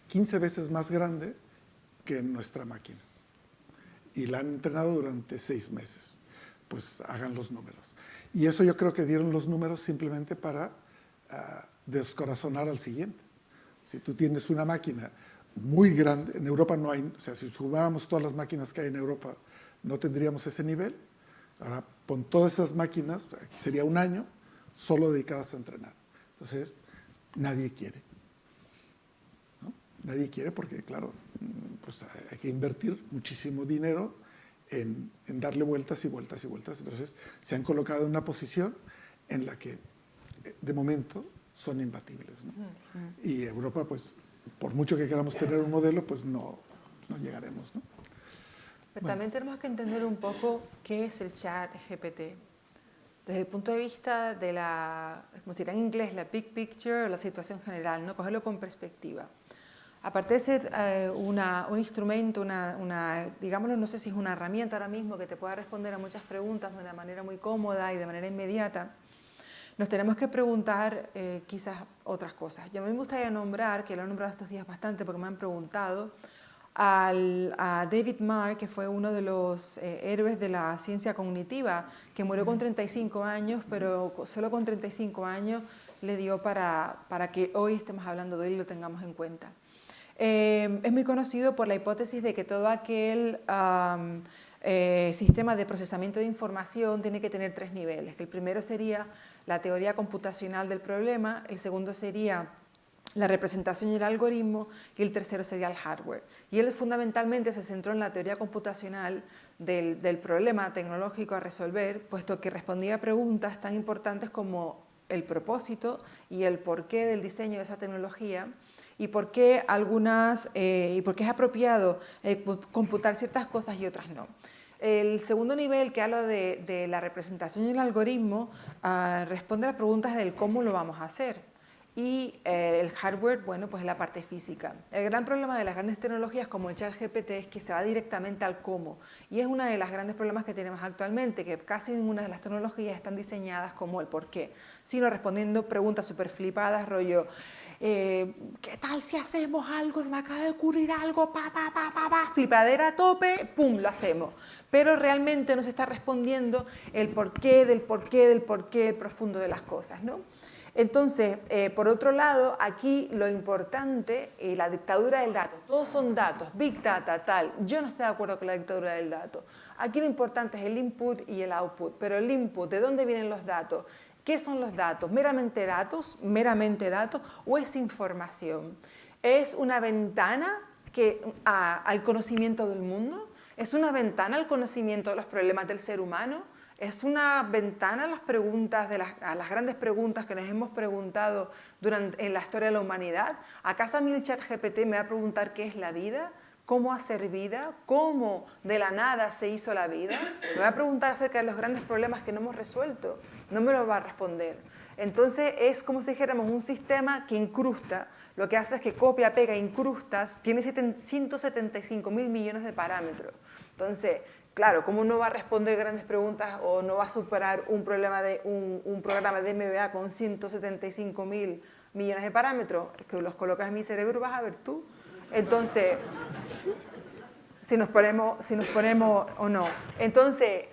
15 veces más grande que nuestra máquina. Y la han entrenado durante 6 meses. Pues hagan los números. Y eso yo creo que dieron los números simplemente para descorazonar al siguiente. Si tú tienes una máquina muy grande, en Europa no hay, o sea, si sumáramos todas las máquinas que hay en Europa, no tendríamos ese nivel. Ahora, con todas esas máquinas, sería un año solo dedicadas a entrenar. Entonces, nadie quiere. ¿No? Nadie quiere porque, claro, pues hay que invertir muchísimo dinero en darle vueltas y vueltas y vueltas. Entonces, se han colocado en una posición en la que, de momento, son imbatibles, ¿no? Y Europa, pues, por mucho que queramos tener un modelo, pues no llegaremos, ¿no? Pero también tenemos que entender un poco qué es el chat GPT. Desde el punto de vista de como se dirá en inglés, la big picture o la situación general, ¿no? Cogerlo con perspectiva. Aparte de ser un instrumento, digámoslo, no sé si es una herramienta ahora mismo que te pueda responder a muchas preguntas de una manera muy cómoda y de manera inmediata, nos tenemos que preguntar quizás otras cosas. Yo a mí me gustaría nombrar, que lo he nombrado estos días bastante porque me han preguntado, a David Marr, que fue uno de los héroes de la ciencia cognitiva, que murió con 35 años, pero solo con 35 años le dio para que hoy estemos hablando de él y lo tengamos en cuenta. Es muy conocido por la hipótesis de que todo aquel sistema de procesamiento de información tiene que tener 3 niveles. Que el primero sería la teoría computacional del problema, el segundo sería la representación y el algoritmo, y el tercero sería el hardware. Y él fundamentalmente se centró en la teoría computacional del problema tecnológico a resolver, puesto que respondía a preguntas tan importantes como el propósito y el porqué del diseño de esa tecnología, y por qué es apropiado computar ciertas cosas y otras no. El segundo nivel, que habla de la representación y el algoritmo, responde a las preguntas del cómo lo vamos a hacer. Y el hardware, bueno, pues es la parte física. El gran problema de las grandes tecnologías como el ChatGPT es que se va directamente al cómo. Y es uno de los grandes problemas que tenemos actualmente, que casi ninguna de las tecnologías están diseñadas como el por qué, sino respondiendo preguntas súper flipadas, rollo, ¿qué tal si hacemos algo? Se me acaba de ocurrir algo, flipadera a tope, pum, lo hacemos. Pero realmente no se está respondiendo el porqué del porqué del porqué profundo de las cosas, ¿no? Entonces, por otro lado, aquí lo importante, la dictadura del dato, todos son datos, big data, tal, yo no estoy de acuerdo con la dictadura del dato. Aquí lo importante es el input y el output, pero el input, ¿de dónde vienen los datos? ¿Qué son los datos? ¿Meramente datos o es información? ¿Es una ventana al conocimiento del mundo? ¿Es una ventana al conocimiento de los problemas del ser humano? ¿Es una ventana a las preguntas, a las grandes preguntas que nos hemos preguntado en la historia de la humanidad? ¿Acaso a mí el ChatGPT me va a preguntar qué es la vida? ¿Cómo hacer vida? ¿Cómo de la nada se hizo la vida? Me va a preguntar acerca de los grandes problemas que no hemos resuelto. No me lo va a responder. Entonces es como si dijéramos un sistema que incrusta. Lo que hace es que copia, pega, incrustas, tiene 175.000 millones de parámetros. Entonces, claro, ¿cómo no va a responder grandes preguntas o no va a superar un programa de MBA con 175.000 millones de parámetros? Es que los colocas en mi cerebro, vas a ver tú. Entonces, si nos ponemos o no. Entonces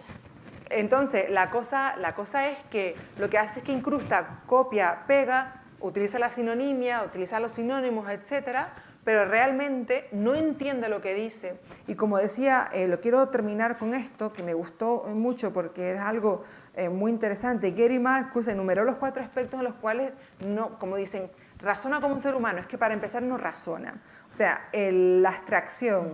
la cosa es que lo que hace es que incrusta, copia, pega, utiliza la sinonimia, utiliza los sinónimos, etcétera, pero realmente no entiende lo que dice. Y como decía, lo quiero terminar con esto, que me gustó mucho porque es algo muy interesante. Gary Marcus enumeró los 4 aspectos en los cuales, no, como dicen, razona como un ser humano. Es que para empezar no razona. O sea, la abstracción.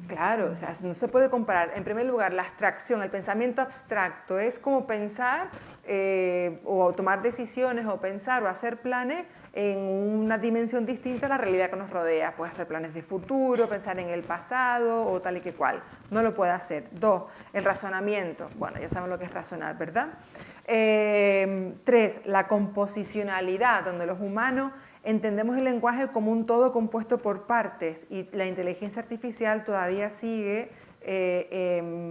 Claro, o sea, no se puede comparar. En primer lugar, la abstracción, el pensamiento abstracto, es como pensar o tomar decisiones o pensar o hacer planes en una dimensión distinta a la realidad que nos rodea. Puede hacer planes de futuro, pensar en el pasado o tal y que cual. No lo puede hacer. 2, el razonamiento. Bueno, ya sabemos lo que es razonar, ¿verdad? 3, la composicionalidad, donde los humanos entendemos el lenguaje como un todo compuesto por partes y la inteligencia artificial todavía sigue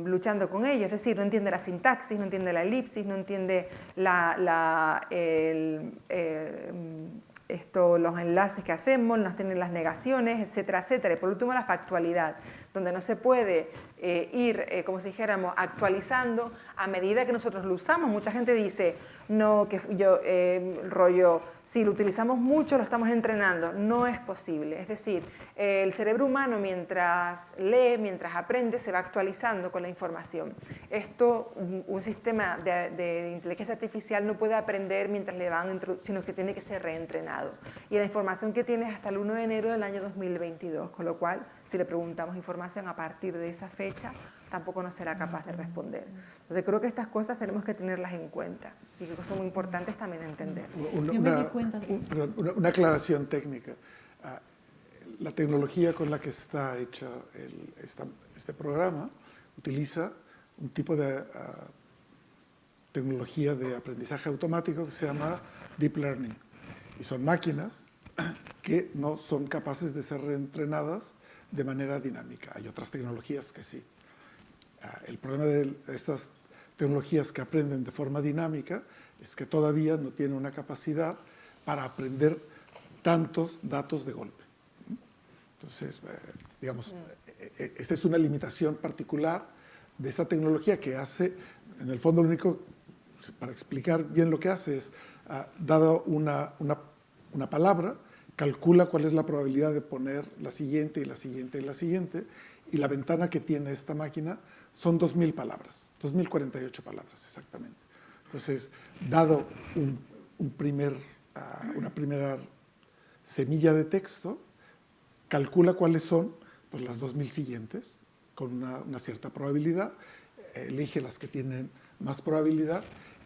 luchando con ello, es decir, no entiende la sintaxis, no entiende la elipsis, no entiende los enlaces que hacemos, no tiene las negaciones, etcétera, etcétera. Y por último, la factualidad, donde no se puede ir, como si dijéramos, actualizando a medida que nosotros lo usamos. Mucha gente dice, no, que yo, rollo, si lo utilizamos mucho, lo estamos entrenando. No es posible. Es decir, el cerebro humano, mientras lee, mientras aprende, se va actualizando con la información. Esto, un sistema de inteligencia artificial no puede aprender mientras le van, sino que tiene que ser reentrenado. Y la información que tiene es hasta el 1 de enero del año 2022, con lo cual, si le preguntamos información a partir de esa fecha, tampoco nos será capaz de responder. Entonces creo que estas cosas tenemos que tenerlas en cuenta y que son muy importantes también entender. Una aclaración técnica. La tecnología con la que está hecho este programa utiliza un tipo de tecnología de aprendizaje automático que se llama Deep Learning. Y son máquinas que no son capaces de ser reentrenadas de manera dinámica. Hay otras tecnologías que sí. El problema de estas tecnologías que aprenden de forma dinámica es que todavía no tienen una capacidad para aprender tantos datos de golpe. Entonces, digamos, esta es una limitación particular de esta tecnología que hace, en el fondo, lo único, para explicar bien lo que hace es, dado una palabra, calcula cuál es la probabilidad de poner la siguiente y la siguiente y la siguiente, y la ventana que tiene esta máquina son 2.000 palabras, 2.048 palabras exactamente. Entonces, dado una primera semilla de texto, calcula cuáles son pues, las 2.000 siguientes con una cierta probabilidad, elige las que tienen más probabilidad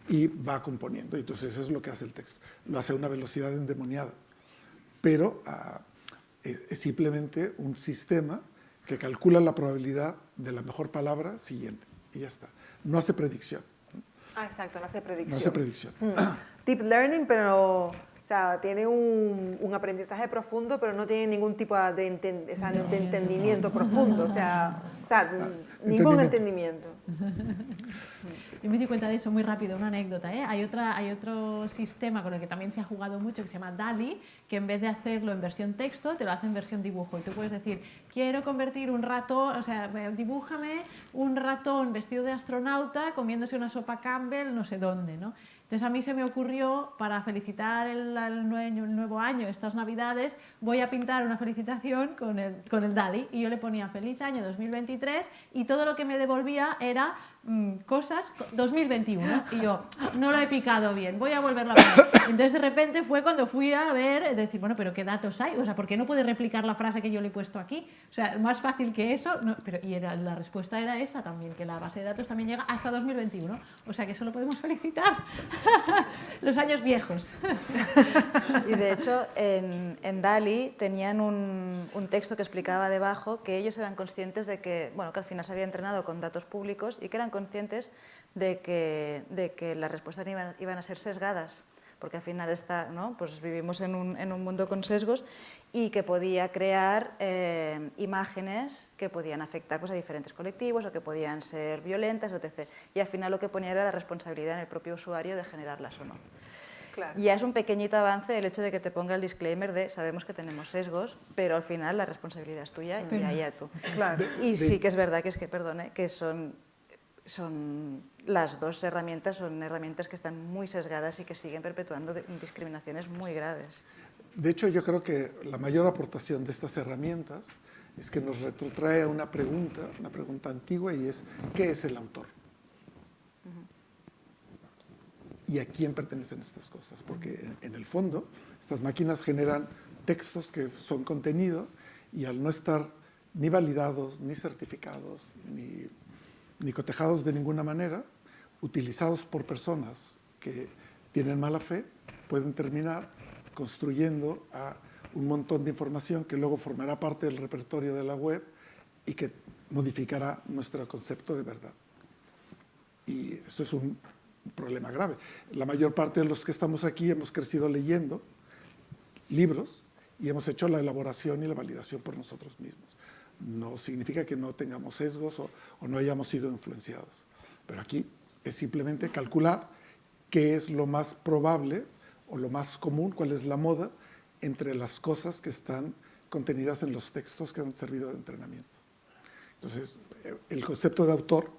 y va componiendo. Entonces, eso es lo que hace el texto. Lo hace a una velocidad endemoniada, pero es simplemente un sistema que calcula la probabilidad de la mejor palabra siguiente y ya está. No hace predicción. Exacto, no hace predicción. No hace predicción. Deep Learning, pero... O sea, tiene un aprendizaje profundo, pero no tiene ningún tipo de entendimiento profundo. O sea ningún entendimiento. Yo me di cuenta de eso muy rápido, una anécdota. Hay otro sistema con el que también se ha jugado mucho que se llama DALL-E, que en vez de hacerlo en versión texto, te lo hace en versión dibujo. Y tú puedes decir, quiero convertir un ratón, o sea, dibújame un ratón vestido de astronauta comiéndose una sopa Campbell no sé dónde, ¿no? Entonces a mí se me ocurrió, para felicitar el nuevo año, estas Navidades, voy a pintar una felicitación con el DALL-E, y yo le ponía feliz año 2023 y todo lo que me devolvía era cosas 2021, y yo no lo he picado bien, voy a volverlo a poner. Entonces de repente fue cuando fui a ver, decir, bueno, pero ¿qué datos hay? O sea, ¿por qué no puede replicar la frase que yo le he puesto aquí? O sea, más fácil que eso, no, la respuesta era esa también, que la base de datos también llega hasta 2021, o sea que solo podemos felicitar los años viejos. Y de hecho en DALL-E tenían un texto que explicaba debajo que ellos eran conscientes de que, bueno, que al final se había entrenado con datos públicos y que eran conscientes de que las respuestas iban a ser sesgadas, porque al final ¿no? Pues vivimos en un mundo con sesgos, y que podía crear imágenes que podían afectar pues, a diferentes colectivos o que podían ser violentas, etc. Y al final lo que ponía era la responsabilidad en el propio usuario de generarlas o no. Claro. Y ya es un pequeñito avance el hecho de que te ponga el disclaimer de sabemos que tenemos sesgos, pero al final la responsabilidad es tuya y allá tú. Claro. Y sí que es verdad que son las dos herramientas, son herramientas que están muy sesgadas y que siguen perpetuando discriminaciones muy graves. De hecho, yo creo que la mayor aportación de estas herramientas es que nos retrotrae a una pregunta antigua, y es, ¿qué es el autor? ¿Y a quién pertenecen estas cosas? Porque en el fondo, estas máquinas generan textos que son contenido, y al no estar ni validados, ni certificados, ni cotejados de ninguna manera, utilizados por personas que tienen mala fe, pueden terminar construyendo un montón de información que luego formará parte del repertorio de la web y que modificará nuestro concepto de verdad. Y esto es un problema grave. La mayor parte de los que estamos aquí hemos crecido leyendo libros y hemos hecho la elaboración y la validación por nosotros mismos. No significa que no tengamos sesgos o no hayamos sido influenciados. Pero aquí es simplemente calcular qué es lo más probable o lo más común, cuál es la moda entre las cosas que están contenidas en los textos que han servido de entrenamiento. Entonces, el concepto de autor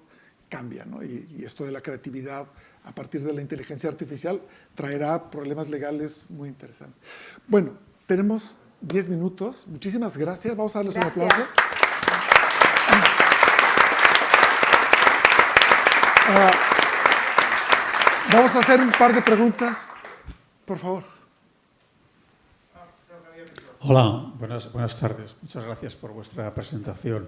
cambia, ¿no? Y esto de la creatividad a partir de la inteligencia artificial traerá problemas legales muy interesantes. Bueno, tenemos 10 minutos. Muchísimas gracias. Vamos a darles un aplauso. Vamos a hacer un par de preguntas. Por favor. Hola, buenas tardes. Muchas gracias por vuestra presentación.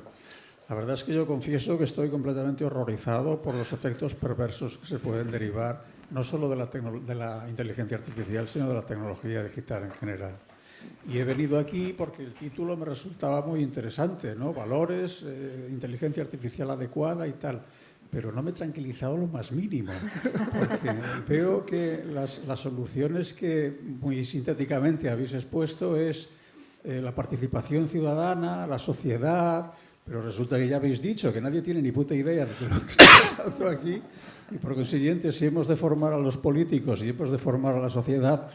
La verdad es que yo confieso que estoy completamente horrorizado por los efectos perversos que se pueden derivar no solo de la inteligencia artificial, sino de la tecnología digital en general. Y he venido aquí porque el título me resultaba muy interesante, ¿no? Valores, inteligencia artificial adecuada y tal. Pero no me he tranquilizado lo más mínimo, porque veo que las soluciones que muy sintéticamente habéis expuesto es la participación ciudadana, la sociedad, pero resulta que ya habéis dicho que nadie tiene ni puta idea de lo que está pasando aquí, y por consiguiente, si hemos de formar a los políticos y hemos de formar a la sociedad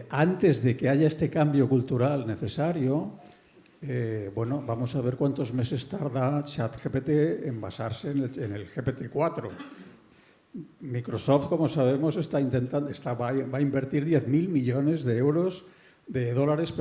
antes de que haya este cambio cultural necesario, bueno, vamos a ver cuántos meses tarda ChatGPT en basarse en el GPT-4. Microsoft, como sabemos, va a invertir 10.000 millones de dólares,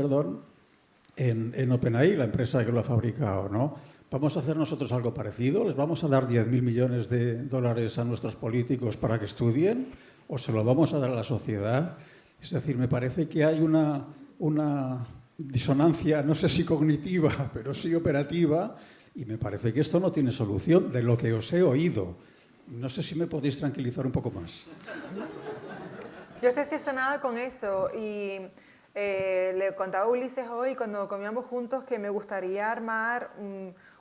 en OpenAI, la empresa que lo ha fabricado, ¿no? ¿Vamos a hacer nosotros algo parecido? ¿Les vamos a dar 10.000 millones de dólares a nuestros políticos para que estudien? ¿O se lo vamos a dar a la sociedad? Es decir, me parece que hay una disonancia, no sé si cognitiva, pero sí operativa, y me parece que esto no tiene solución de lo que os he oído. No sé si me podéis tranquilizar un poco más. Yo estoy obsesionada con eso y le contaba a Ulises hoy cuando comíamos juntos que me gustaría armar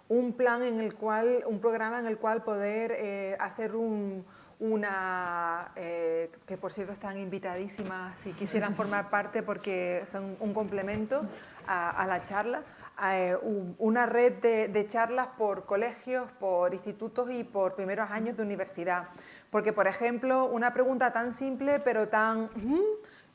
un plan en el cual, un programa en el cual poder hacer que por cierto están invitadísimas si quisieran formar parte porque son un complemento a la charla, una red de charlas por colegios, por institutos y por primeros años de universidad. Porque, por ejemplo, una pregunta tan simple pero tan...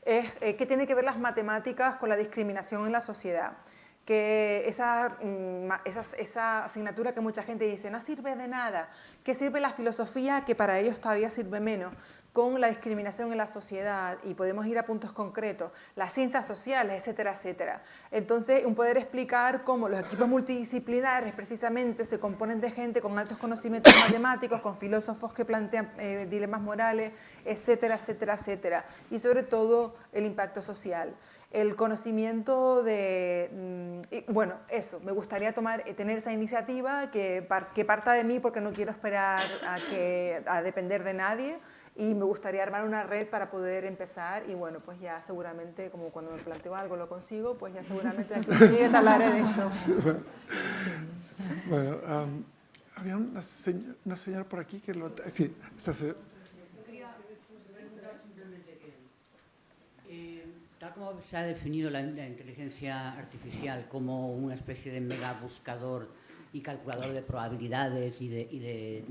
es ¿qué tiene que ver las matemáticas con la discriminación en la sociedad? Que esa asignatura que mucha gente dice no sirve de nada, ¿qué sirve la filosofía que para ellos todavía sirve menos? Con la discriminación en la sociedad, y podemos ir a puntos concretos, las ciencias sociales, etcétera, etcétera. Entonces, un poder explicar cómo los equipos multidisciplinares precisamente se componen de gente con altos conocimientos matemáticos, con filósofos que plantean dilemas morales, etcétera, etcétera, etcétera. Y sobre todo, el impacto social. El conocimiento bueno, eso, me gustaría tener esa iniciativa que parta de mí porque no quiero esperar a depender de nadie, y me gustaría armar una red para poder empezar, y bueno, pues ya seguramente, como cuando me planteo algo lo consigo, pues ya seguramente aquí te hablaré de eso. Bueno, había una señora por aquí que lo... Sí, Tal como se ha definido la inteligencia artificial como una especie de mega buscador y calculador de probabilidades y de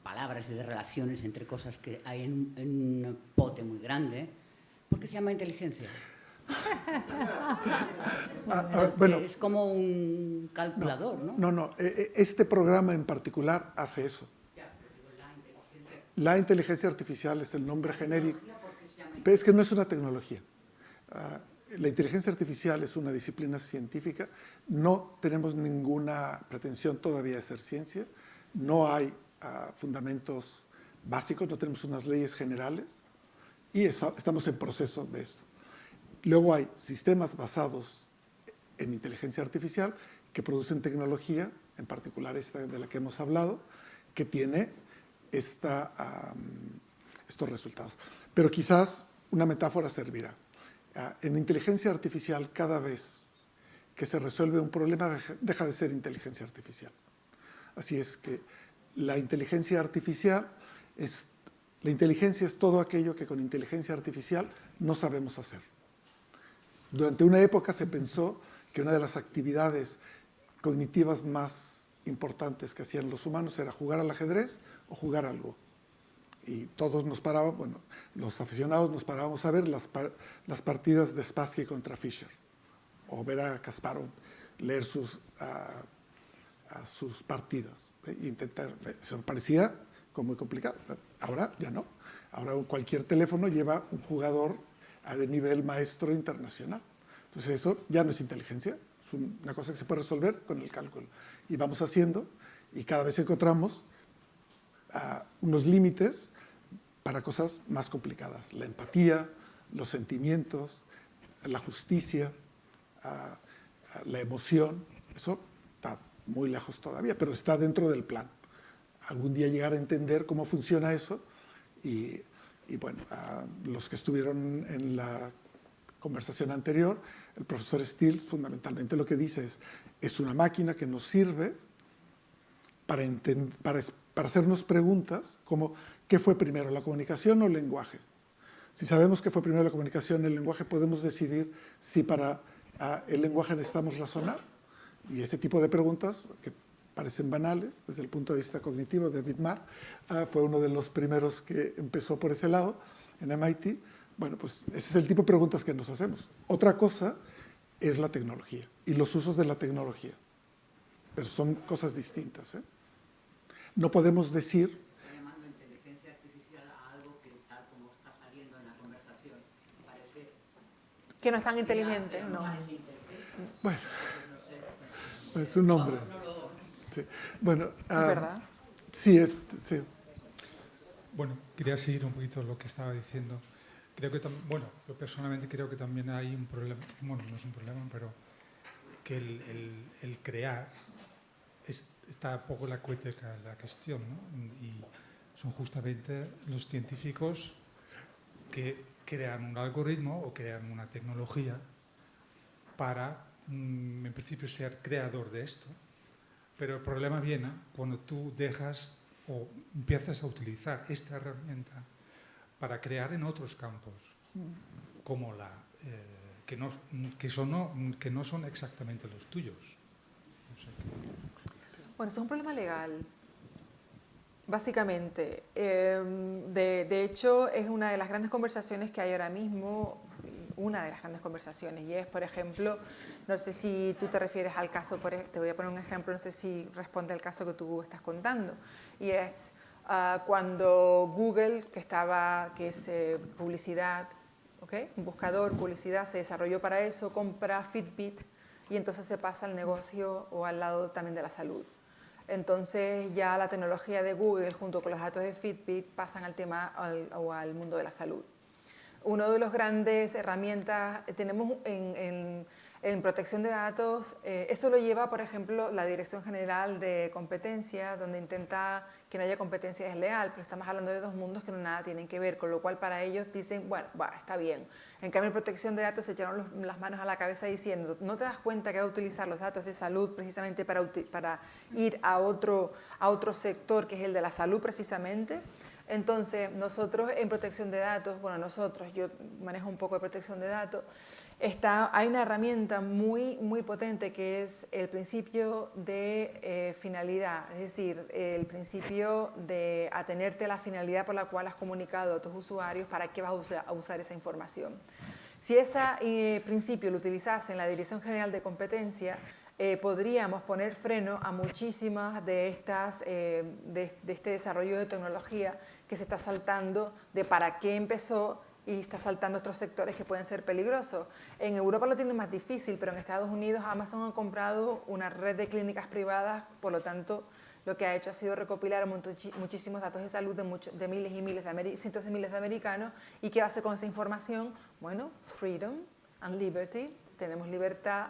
palabras y de relaciones entre cosas que hay en un pote muy grande, ¿por qué se llama inteligencia? Bueno, es como un calculador, ¿no? No, este programa en particular hace eso. La inteligencia artificial es el nombre genérico, pero es que no es una tecnología. La inteligencia artificial es una disciplina científica, no tenemos ninguna pretensión todavía de ser ciencia, no hay fundamentos básicos, no tenemos unas leyes generales, y estamos en proceso de esto. Luego hay sistemas basados en inteligencia artificial que producen tecnología, en particular esta de la que hemos hablado, que tiene estos resultados. Pero quizás una metáfora servirá. En inteligencia artificial, cada vez que se resuelve un problema, deja de ser inteligencia artificial. Así es que la inteligencia artificial la inteligencia es todo aquello que con inteligencia artificial no sabemos hacer. Durante una época se pensó que una de las actividades cognitivas más importantes que hacían los humanos era jugar al ajedrez o jugar al Go. Y todos nos parábamos, bueno, los aficionados nos parábamos a ver las partidas de Spassky contra Fischer, o ver a Kasparov leer sus partidas, intentar, eso parecía como muy complicado. Ahora ya no. Ahora cualquier teléfono lleva un jugador de nivel maestro internacional. Entonces eso ya no es inteligencia, es una cosa que se puede resolver con el cálculo. Y vamos haciendo, y cada vez encontramos unos límites para cosas más complicadas. La empatía, los sentimientos, la justicia, la emoción, eso está muy lejos todavía, pero está dentro del plan. Algún día llegar a entender cómo funciona eso y bueno, los que estuvieron en la conversación anterior, el profesor Stills fundamentalmente lo que dice es una máquina que nos sirve para hacernos preguntas como ¿qué fue primero, la comunicación o el lenguaje? Si sabemos que fue primero la comunicación, el lenguaje, podemos decidir si para el lenguaje necesitamos razonar. Y ese tipo de preguntas, que parecen banales desde el punto de vista cognitivo, David Marr fue uno de los primeros que empezó por ese lado en MIT. Bueno, pues ese es el tipo de preguntas que nos hacemos. Otra cosa es la tecnología y los usos de la tecnología. Pero son cosas distintas, ¿eh? No podemos decir... Llamando inteligencia artificial a algo que, tal como está saliendo en la conversación, parece... Que no es tan inteligente, no. Bueno, es un nombre. Sí. Bueno, Es verdad. sí, sí. Bueno, quería seguir un poquito lo que estaba diciendo. Creo que bueno, yo personalmente creo que también hay un problema, bueno, no es un problema, pero que el crear está poco la cueteca la cuestión, ¿no? Y son justamente los científicos que crean un algoritmo o crean una tecnología para, en principio, ser creador de esto. Pero el problema viene cuando tú dejas o empiezas a utilizar esta herramienta para crear en otros campos, como que no son exactamente los tuyos. No sé Bueno, eso es un problema legal, básicamente. De hecho, es una de las grandes conversaciones que hay ahora mismo, una de las grandes conversaciones, y es, por ejemplo, no sé si tú te refieres al caso, te voy a poner un ejemplo, no sé si responde al caso que tú estás contando, y es cuando Google, que es publicidad, ¿okay? Un buscador, publicidad, se desarrolló para eso, compra Fitbit, y entonces se pasa al negocio o al lado también de la salud. Entonces ya la tecnología de Google junto con los datos de Fitbit pasan al tema al mundo de la salud. Una de las grandes herramientas tenemos en protección de datos, eso lo lleva, por ejemplo, la Dirección General de Competencia, donde intenta que no haya competencia desleal, pero estamos hablando de dos mundos que no nada tienen que ver, con lo cual para ellos dicen, bueno, está bien. En cambio, en protección de datos se echaron las manos a la cabeza diciendo, ¿no te das cuenta que va a utilizar los datos de salud precisamente para ir a otro sector, que es el de la salud precisamente? Entonces, nosotros en protección de datos, yo manejo un poco de protección de datos, hay una herramienta muy potente que es el principio de finalidad, es decir, el principio de atenerte a la finalidad por la cual has comunicado a tus usuarios para qué vas a usar esa información. Si ese principio lo utilizase en la Dirección General de Competencia, podríamos poner freno a muchísimas de este desarrollo de tecnología que se está saltando de para qué empezó y está saltando otros sectores que pueden ser peligrosos. En Europa lo tienen más difícil, pero en Estados Unidos Amazon ha comprado una red de clínicas privadas, por lo tanto lo que ha hecho ha sido recopilar muchísimos datos de salud de miles y miles cientos de miles de americanos. ¿Y qué va a hacer con esa información? Bueno, freedom and liberty, tenemos libertad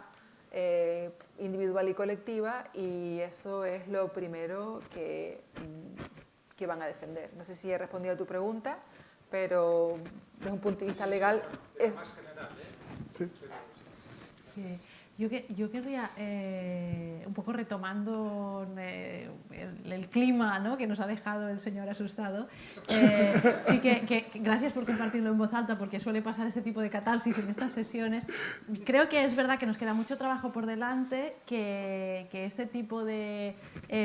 individual y colectiva, y eso es lo primero que van a defender. No sé si he respondido a tu pregunta, pero desde un punto de vista legal es... más general, Sí. Sí. Yo querría, un poco retomando el clima, ¿no?, que nos ha dejado el señor asustado, sí que gracias por compartirlo en voz alta, porque suele pasar este tipo de catarsis en estas sesiones. Creo que es verdad que nos queda mucho trabajo por delante, que este tipo de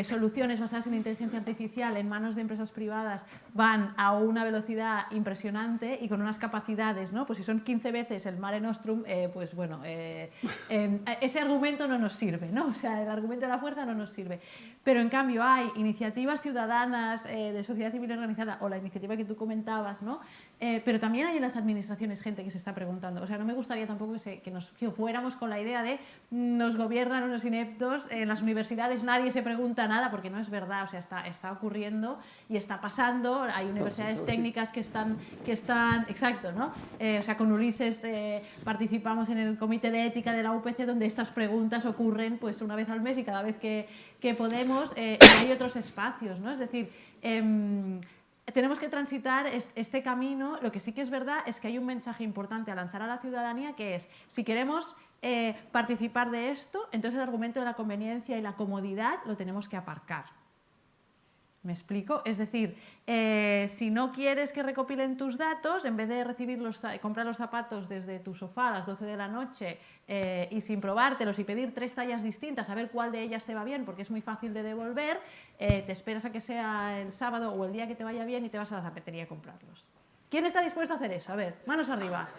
soluciones basadas en inteligencia artificial en manos de empresas privadas van a una velocidad impresionante y con unas capacidades, ¿no? Pues si son 15 veces el Mare Nostrum, pues bueno... ese argumento no nos sirve, ¿no? O sea, el argumento de la fuerza no nos sirve. Pero en cambio hay iniciativas ciudadanas de sociedad civil organizada, o la iniciativa que tú comentabas, ¿no? Pero también hay en las administraciones gente que se está preguntando. O sea, no me gustaría tampoco que fuéramos con la idea de nos gobiernan unos ineptos, en las universidades nadie se pregunta nada, porque no es verdad. O sea, está ocurriendo y está pasando. Hay universidades técnicas que están exacto, ¿no? O sea, con Ulises participamos en el comité de ética de la UPC, donde donde estas preguntas ocurren pues una vez al mes y cada vez que podemos, hay otros espacios, ¿no? Es decir, tenemos que transitar este camino. Lo que sí que es verdad es que hay un mensaje importante a lanzar a la ciudadanía, que es, si queremos participar de esto, entonces el argumento de la conveniencia y la comodidad lo tenemos que aparcar. ¿Me explico? Es decir, si no quieres que recopilen tus datos, en vez de comprar los zapatos desde tu sofá a las 12 de la noche y sin probártelos y pedir 3 tallas distintas, a ver cuál de ellas te va bien, porque es muy fácil de devolver, te esperas a que sea el sábado o el día que te vaya bien y te vas a la zapatería a comprarlos. ¿Quién está dispuesto a hacer eso? A ver, manos arriba.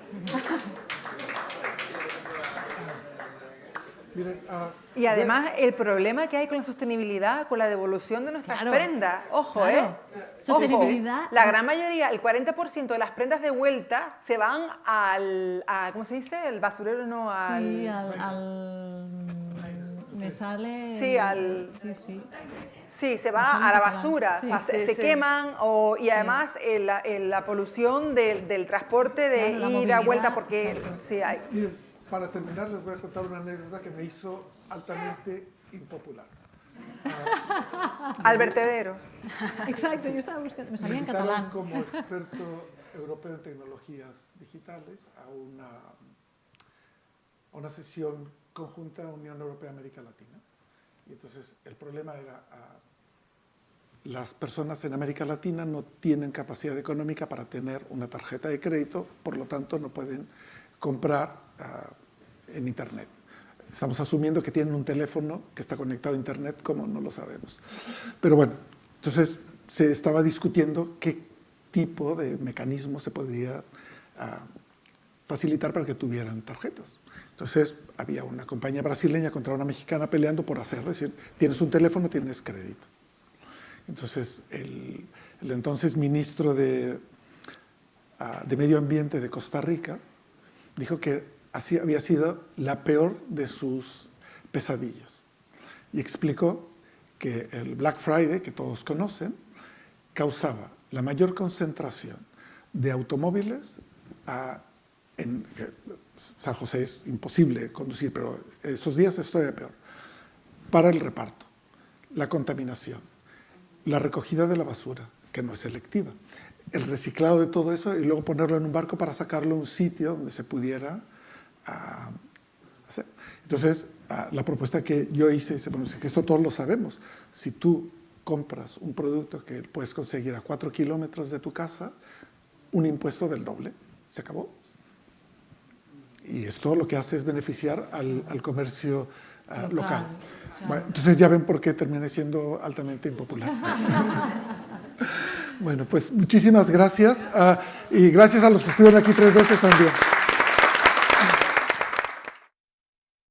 Miren, y además el problema que hay con la sostenibilidad, con la devolución de nuestras prendas, ojo, claro. Sostenibilidad. La gran mayoría, el 40% de las prendas de vuelta se van ¿cómo se dice? El basurero, no, al... Sí, me sale... Sí, al... Sí. Sí, se va a la basura, sí, o sea, se queman y además la polución del transporte de Claro, ida, vuelta, movilidad, porque exacto. sí hay. miren, para terminar les voy a contar una anécdota que me hizo altamente impopular. Al vertedero. Exacto, yo estaba buscando, me salía Me en invitaron catalán. como experto europeo en tecnologías digitales a una sesión conjunta Unión Europea-América Latina. Y entonces el problema era, las personas en América Latina no tienen capacidad económica para tener una tarjeta de crédito, por lo tanto no pueden comprar en Internet. Estamos asumiendo que tienen un teléfono que está conectado a Internet, como no lo sabemos. Pero bueno, entonces se estaba discutiendo qué tipo de mecanismo se podría facilitar para que tuvieran tarjetas. Entonces había una compañía brasileña contra una mexicana peleando por hacerlo, es decir, tienes un teléfono, tienes crédito. Entonces el entonces ministro de Medio Ambiente de Costa Rica dijo que así había sido la peor de sus pesadillas y explicó que el Black Friday, que todos conocen, causaba la mayor concentración de automóviles en San José. Es imposible conducir, pero esos días es todavía peor, para el reparto, la contaminación, la recogida de la basura, que no es selectiva, el reciclado de todo eso y luego ponerlo en un barco para sacarlo a un sitio donde se pudiera hacer. Entonces, la propuesta que yo hice es que esto todos lo sabemos. Si tú compras un producto que puedes conseguir a 4 kilómetros de tu casa, un impuesto del doble, se acabó. Y esto lo que hace es beneficiar al comercio local. Claro. Bueno, entonces ya ven por qué terminé siendo altamente impopular. Bueno, pues muchísimas gracias y gracias a los que estuvieron aquí 3 veces también.